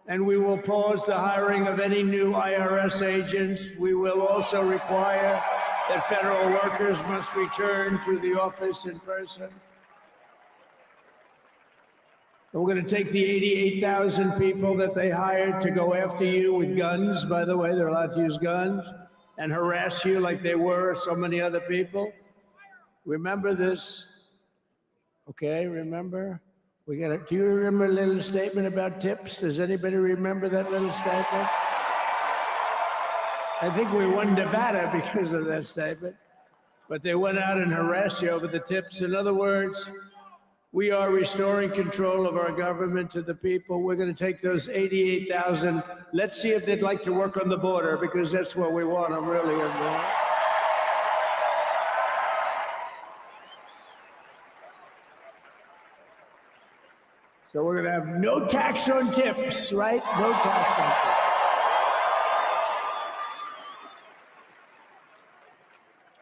And we will pause the hiring of any new IRS agents. We will also require that federal workers must return to the office in person. And we're going to take the 88,000 people that they hired to go after you with guns. By the way, they're allowed to use guns and harass you like they were so many other people. Remember this. Okay, remember? Do you remember a little statement about tips? Does anybody remember that little statement? I think we won Nevada because of that statement. But they went out and harassed you over the tips. In other words, we are restoring control of our government to the people. We're going to take those 88,000. Let's see if they'd like to work on the border, because that's what we want them really involved. So we're going to have no tax on tips, right? No tax on tips.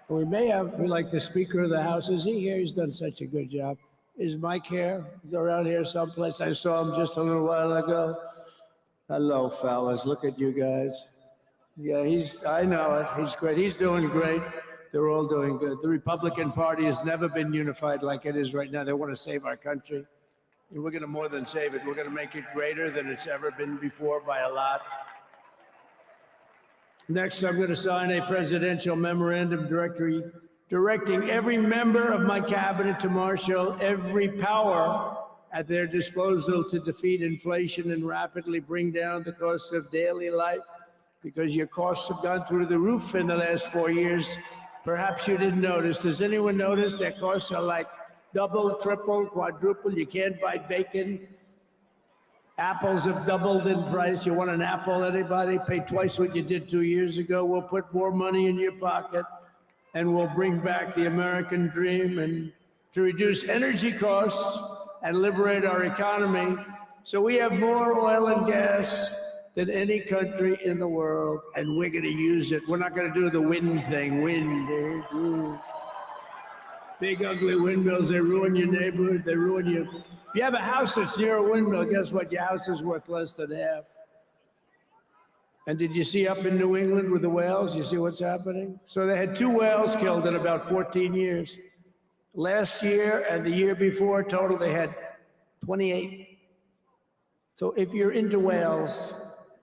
We may have, like the Speaker of the House, is he here? He's done such a good job. Is Mike here? He's around here someplace. I saw him just a little while ago. Hello, fellas. Look at you guys. Yeah, I know it. He's great. He's doing great. They're all doing good. The Republican Party has never been unified like it is right now. They want to save our country. And we're going to more than save it. We're going to make it greater than it's ever been before by a lot. Next, I'm going to sign a presidential memorandum directing every member of my cabinet to marshal every power at their disposal to defeat inflation and rapidly bring down the cost of daily life, because your costs have gone through the roof in the last 4 years. Perhaps you didn't notice. Does anyone notice that costs are like double, triple, quadruple? You can't buy bacon. Apples have doubled in price. You want an apple, anybody? Pay twice what you did 2 years ago. We'll put more money in your pocket, and we'll bring back the American dream and to reduce energy costs and liberate our economy. So we have more oil and gas than any country in the world, and we're going to use it. We're not going to do the wind thing. Wind, dude. Big, ugly windmills, they ruin your neighborhood. They ruin you. If you have a house that's near a windmill, guess what? Your house is worth less than half. And did you see up in New England with the whales? You see what's happening? So they had 2 whales killed in about 14 years. Last year and the year before, total, they had 28. So if you're into whales,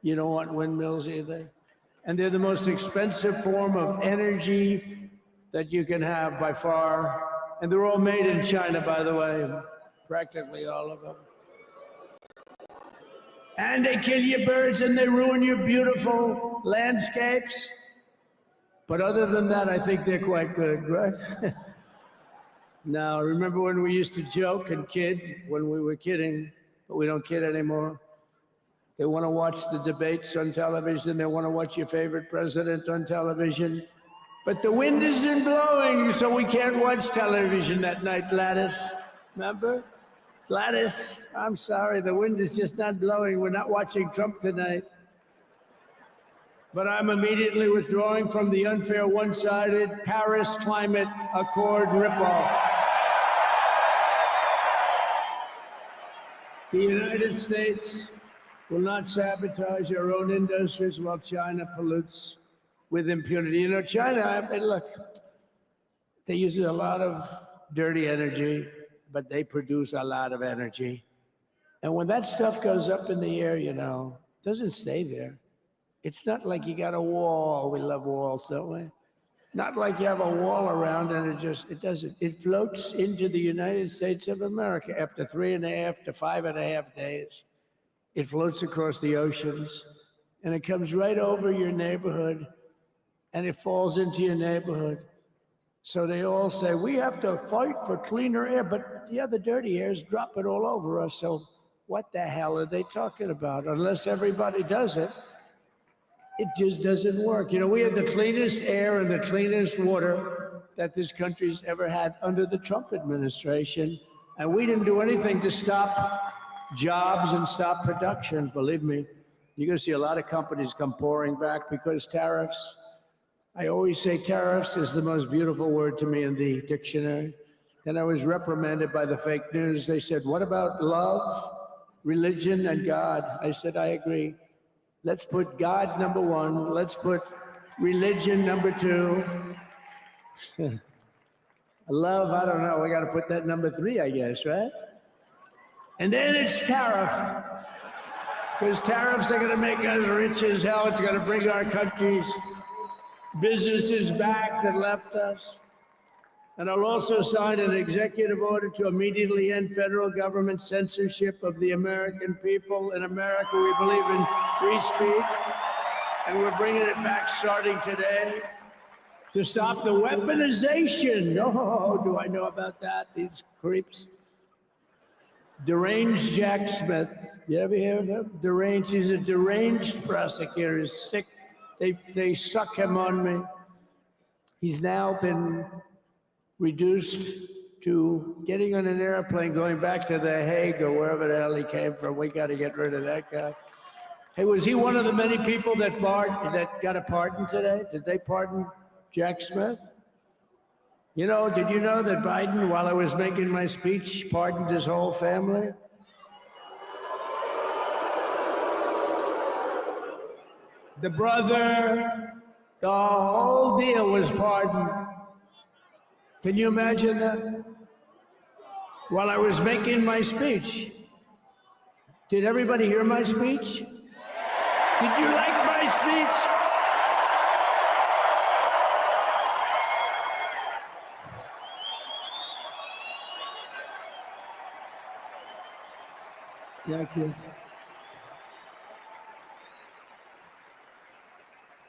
you don't want windmills either. And they're the most expensive form of energy that you can have by far. And they're all made in China, by the way, practically all of them. And they kill your birds and they ruin your beautiful landscapes. But other than that, I think they're quite good, right? Now, remember when we used to joke and kid, when we were kidding, but we don't kid anymore? They want to watch the debates on television. They want to watch your favorite president on television. But the wind isn't blowing, so we can't watch television that night, Gladys. Remember? Gladys, I'm sorry, the wind is just not blowing. We're not watching Trump tonight. But I'm immediately withdrawing from the unfair, one-sided Paris Climate Accord ripoff. The United States will not sabotage our own industries while China pollutes with impunity. You know, China, I mean, look, they use a lot of dirty energy, but they produce a lot of energy. And when that stuff goes up in the air, you know, it doesn't stay there. It's not like you got a wall. We love walls, don't we? Not like you have a wall around and it doesn't. It floats into the United States of America after 3.5 to 5.5 days. It floats across the oceans and it comes right over your neighborhood and it falls into your neighborhood. So they all say, we have to fight for cleaner air, but yeah, the dirty air is dropping all over us. So what the hell are they talking about? Unless everybody does it, it just doesn't work. You know, we have the cleanest air and the cleanest water that this country's ever had under the Trump administration. And we didn't do anything to stop jobs and stop production. Believe me, you're going to see a lot of companies come pouring back because tariffs. I always say tariffs is the most beautiful word to me in the dictionary. And I was reprimanded by the fake news. They said, what about love, religion, and God? I said, I agree. Let's put God number one. Let's put religion number two. Love, I don't know. We got to put that number 3, I guess, right? And then it's tariff. Because tariffs are going to make us rich as hell. It's going to bring our country's businesses back that left us. And I'll also sign an executive order to immediately end federal government censorship of the American people. In America, we believe in free speech, and we're bringing it back starting today to stop the weaponization. Oh, do I know about that? These creeps. Deranged Jack Smith. You ever hear of him? Deranged. He's a deranged prosecutor. He's sick. They suck him on me. He's now been reduced to getting on an airplane, going back to The Hague or wherever the hell he came from. We got to get rid of that guy. Hey, was he one of the many people that got a pardon today? Did they pardon Jack Smith? You know, did you know that Biden, while I was making my speech, pardoned his whole family? The brother, the whole deal was pardoned. Can you imagine that? While I was making my speech. Did everybody hear my speech? Did you like my speech? Thank you.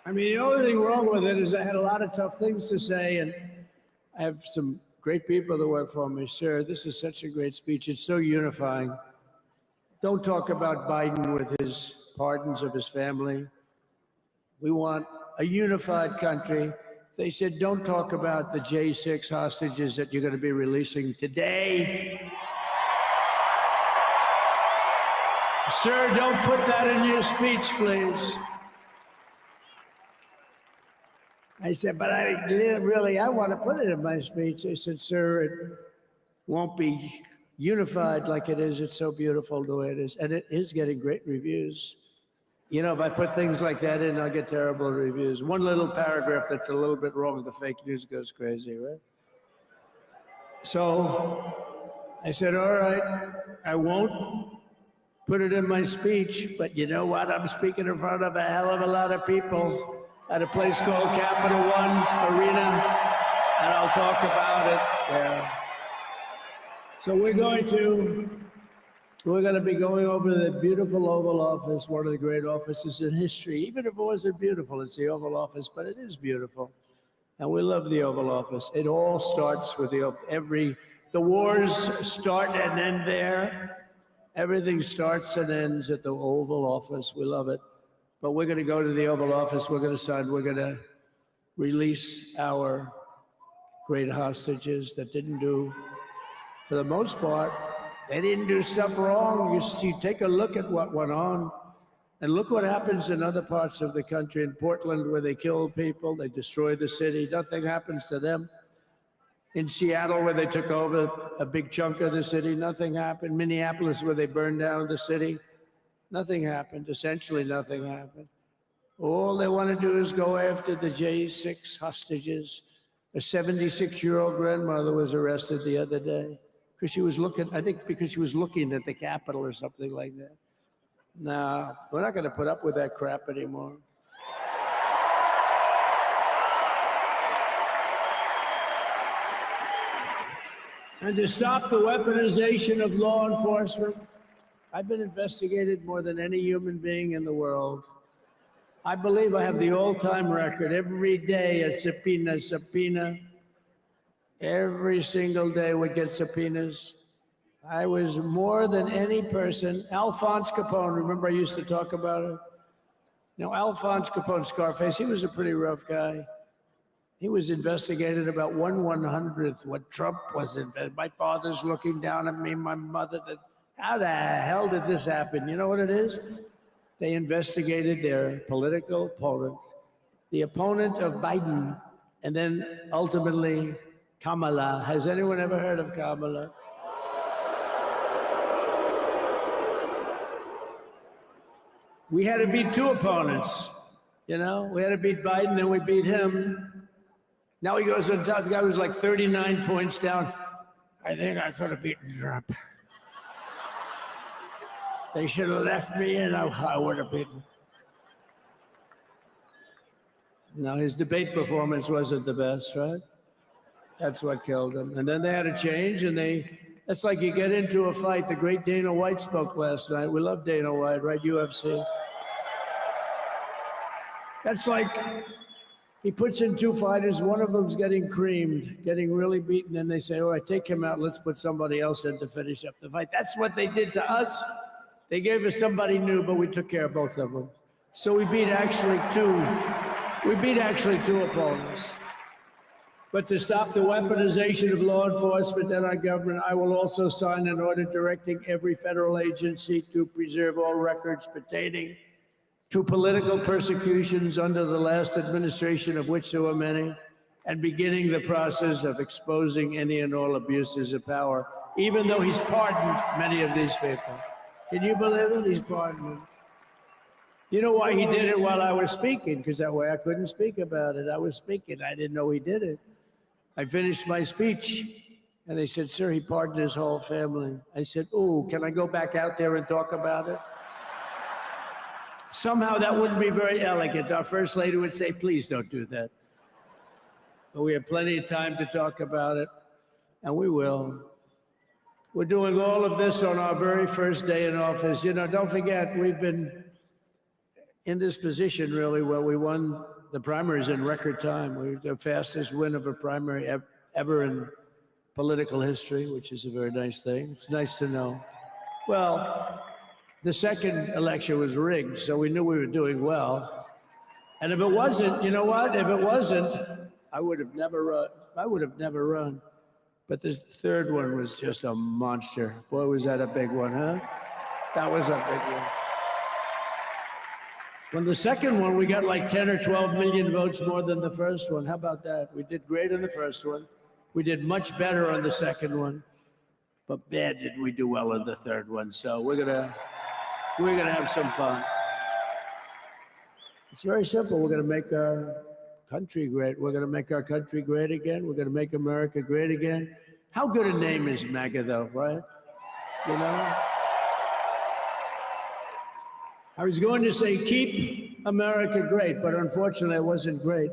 I mean, the only thing wrong with it is I had a lot of tough things to say, and I have some great people that work for me. Sir, this is such a great speech. It's so unifying. Don't talk about Biden with his pardons of his family. We want a unified country. They said, don't talk about the J6 hostages that you're going to be releasing today. Sir, don't put that in your speech, please. I said, but I want to put it in my speech. They said, sir, it won't be unified like it is. It's so beautiful the way it is. And it is getting great reviews. You know, if I put things like that in, I'll get terrible reviews. One little paragraph that's a little bit wrong, the fake news goes crazy, right? So I said, all right, I won't put it in my speech, but you know what? I'm speaking in front of a hell of a lot of people at a place called Capital One Arena, and I'll talk about it there. So we're going to be going over the beautiful Oval Office, one of the great offices in history. Even if it wasn't beautiful, it's the Oval Office, but it is beautiful. And we love the Oval Office. It all starts with the wars start and end there. Everything starts and ends at the Oval Office. We love it. But we're going to go to the Oval Office. We're going to release our great hostages that didn't do, for the most part, they didn't do stuff wrong. You take a look at what went on, and look what happens in other parts of the country. In Portland, where they kill people, they destroy the city, nothing happens to them. In Seattle, where they took over a big chunk of the city, nothing happened. Minneapolis, where they burned down the city, nothing happened. Essentially, nothing happened. All they want to do is go after the J6 hostages. A 76-year-old grandmother was arrested the other day because she was looking, I think because she was looking at the Capitol or something like that. No, we're not going to put up with that crap anymore. And to stop the weaponization of law enforcement, I've been investigated more than any human being in the world. I believe I have the all-time record. Every day a subpoena. Every single day we get subpoenas. I was more than any person. Alphonse Capone, remember I used to talk about it? Now, Alphonse Capone, Scarface, he was a pretty rough guy. He was investigated about 1/100th what Trump was investigated. My father's looking down at me, my mother, how the hell did this happen? You know what it is? They investigated their political opponent, the opponent of Biden, and then ultimately Kamala. Has anyone ever heard of Kamala? We had to beat two opponents, you know? We had to beat Biden, then we beat him. Now he goes on top. The guy was like 39 points down. I think I could have beaten Trump. They should have left me and I would have beaten. No, his debate performance wasn't the best, right? That's what killed him. And then they had a change, and that's like you get into a fight. The great Dana White spoke last night. We love Dana White, right? UFC. That's like he puts in two fighters. One of them's getting creamed, getting really beaten, and they say, all right, take him out. Let's put somebody else in to finish up the fight. That's what they did to us. They gave us somebody new, but we took care of both of them. So we beat actually two opponents. But to stop the weaponization of law enforcement and our government, I will also sign an order directing every federal agency to preserve all records pertaining to political persecutions under the last administration, of which there were many, and beginning the process of exposing any and all abuses of power, even though he's pardoned many of these people. Can you believe it? He's pardoned them. You know why he did it while I was speaking? Because that way I couldn't speak about it. I was speaking. I didn't know he did it. I finished my speech, and they said, sir, he pardoned his whole family. I said, ooh, can I go back out there and talk about it? Somehow that wouldn't be very elegant. Our first lady would say, please don't do that. But we have plenty of time to talk about it, and we will. We're doing all of this on our very first day in office. You know, don't forget, we've been in this position, really, where we won the primaries in record time. We're the fastest win of a primary ever in political history, which is a very nice thing. It's nice to know. Well, the second election was rigged, so we knew we were doing well. And if it wasn't, you know what? If it wasn't, I would have never run. But the third one was just a monster. Boy, was that a big one, huh? That was a big one. When the second one, we got like 10 or 12 million votes more than the first one. How about that? We did great on the first one. We did much better on the second one. But man, did we do well on the third one. So we're gonna have some fun. It's very simple. We're gonna make our country great. We're gonna make our country great again. We're gonna make America great again. How good a name is MAGA, though, right? You know? I was going to say, keep America great, but unfortunately, it wasn't great.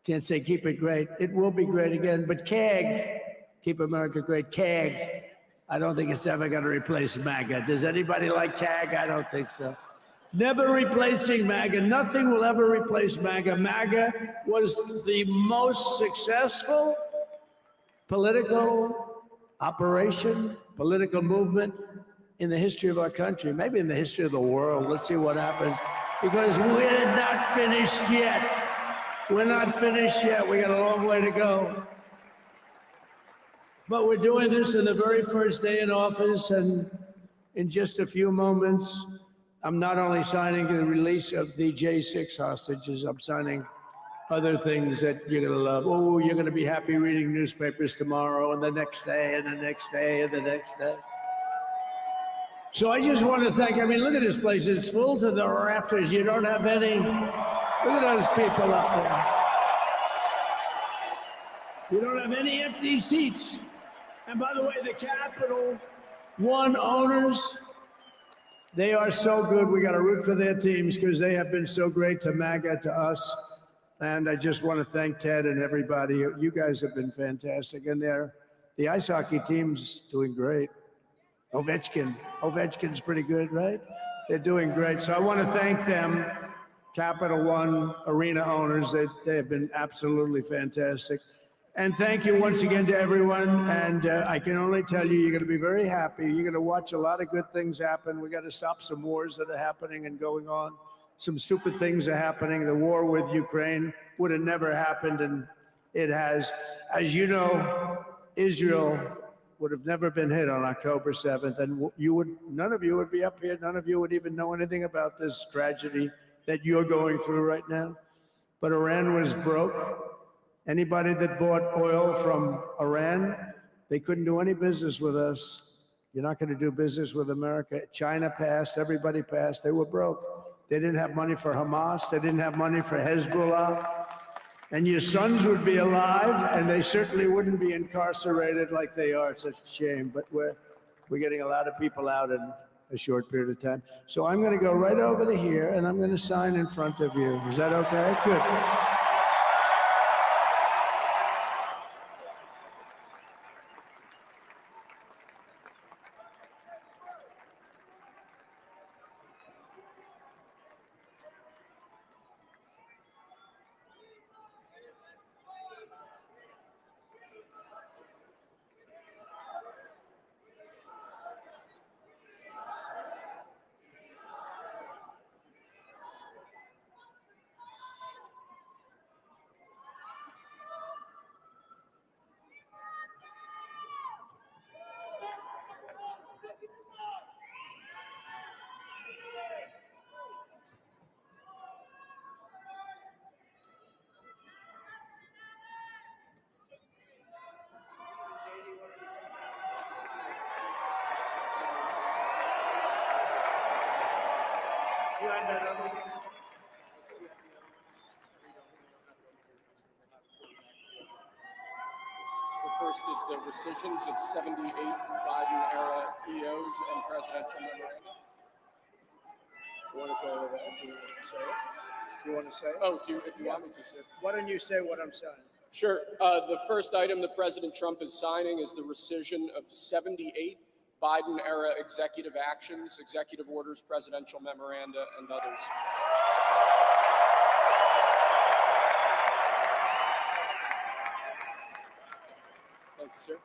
Can't say keep it great. It will be great again, but CAG, keep America great, CAG, I don't think it's ever going to replace MAGA. Does anybody like CAG? I don't think so. It's never replacing MAGA. Nothing will ever replace MAGA. MAGA was the most successful political operation, political movement in the history of our country, maybe in the history of the world. Let's see what happens, because we're not finished yet. We're not finished yet. We got a long way to go. But we're doing this in the very first day in office, and in just a few moments, I'm not only signing the release of the J6 hostages, I'm signing other things that you're going to love. Oh, you're going to be happy reading newspapers tomorrow, and the next day, and the next day, and the next day. So I just want to thank, I mean, look at this place. It's full to the rafters. You don't have any, look at those people up there. You don't have any empty seats. And by the way, the Capital One owners, they are so good. We got to root for their teams because they have been so great to MAGA, to us. And I just want to thank Ted and everybody. You guys have been fantastic. And the ice hockey team's doing great. Ovechkin's pretty good, right? They're doing great. So I want to thank them, Capital One arena owners. They have been absolutely fantastic. And thank you once again to everyone. And I can only tell you, you're going to be very happy. You're going to watch a lot of good things happen. We got to stop some wars that are happening and going on. Some stupid things are happening. The war with Ukraine would have never happened, and it has. As you know, Israel would have never been hit on October 7th, and none of you would be up here. None of you would even know anything about this tragedy that you're going through right now. But Iran was broke. Anybody that bought oil from Iran, they couldn't do any business with us. You're not going to do business with America. China passed, everybody passed. They were broke. They didn't have money for Hamas. They didn't have money for Hezbollah. And your sons would be alive, and they certainly wouldn't be incarcerated like they are. It's such a shame, but we're getting a lot of people out in a short period of time. So I'm going to go right over to here, and I'm going to sign in front of you. Is that okay? Good. You had that other one? The first is the rescissions of 78 Biden-era EOs and presidential memoranda. You want to go over that? Do you want to say it? You want to say it? Oh, if you want me to, sir. Why don't you say what I'm saying? Sure. The first item that President Trump is signing is the rescission of 78 Biden-era executive actions, executive orders, presidential memoranda, and others. Thank you, sir.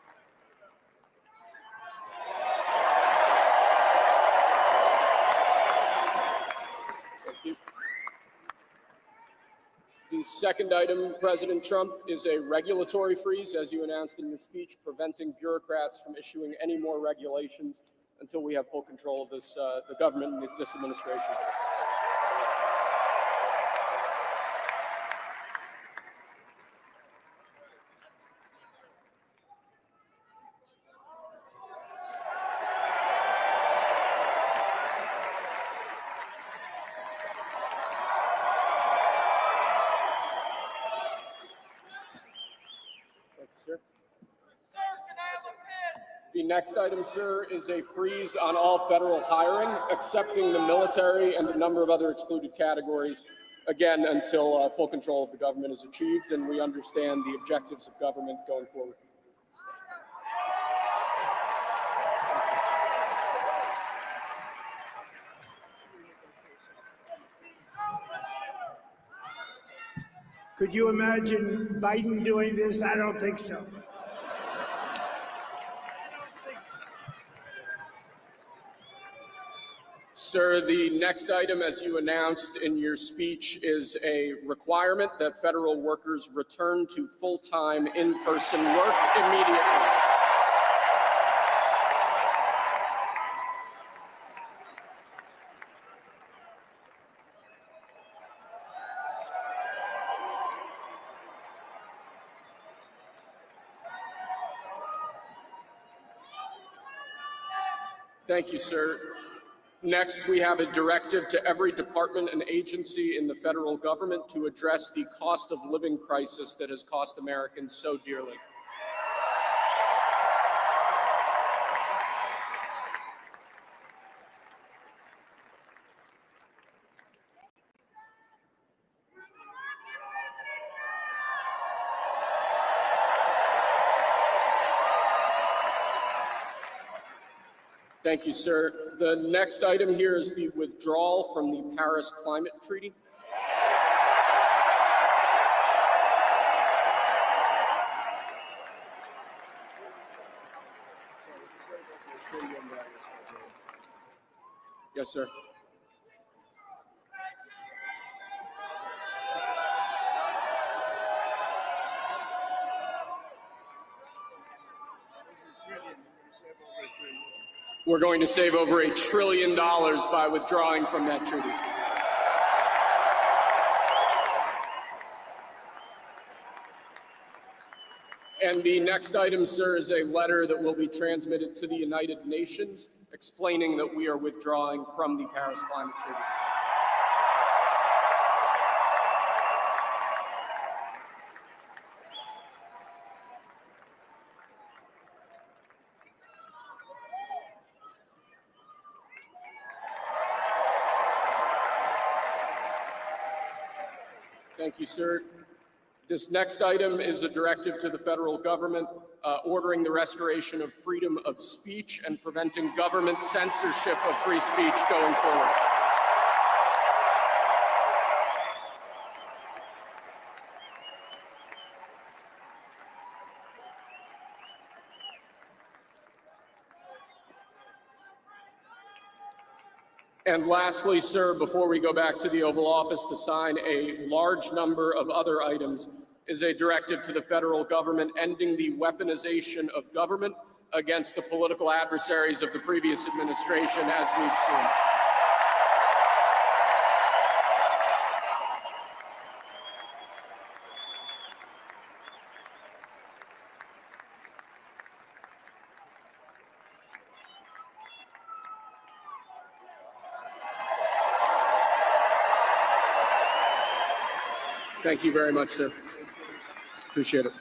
Thank you. The second item, President Trump, is a regulatory freeze, as you announced in your speech, preventing bureaucrats from issuing any more regulations until we have full control of this, the government and this administration. Sir. next item, sir, is a freeze on all federal hiring, excepting the military and a number of other excluded categories, again, until full control of the government is achieved and we understand the objectives of government going forward. Could you imagine Biden doing this? I don't think so. Sir, the next item, as you announced in your speech, is a requirement that federal workers return to full-time in-person work immediately. Thank you, sir. Next, we have a directive to every department and agency in the federal government to address the cost of living crisis that has cost Americans so dearly. Thank you, sir. The next item here is the withdrawal from the Paris Climate Treaty. Yes, sir. We're going to save over $1 trillion by withdrawing from that treaty. And the next item, sir, is a letter that will be transmitted to the United Nations explaining that we are withdrawing from the Paris Climate Treaty. Thank you, sir. This next item is a directive to the federal government ordering the restoration of freedom of speech and preventing government censorship of free speech going forward. And lastly, sir, before we go back to the Oval Office to sign a large number of other items, is a directive to the federal government ending the weaponization of government against the political adversaries of the previous administration, as we've seen. Thank you very much, sir. Appreciate it.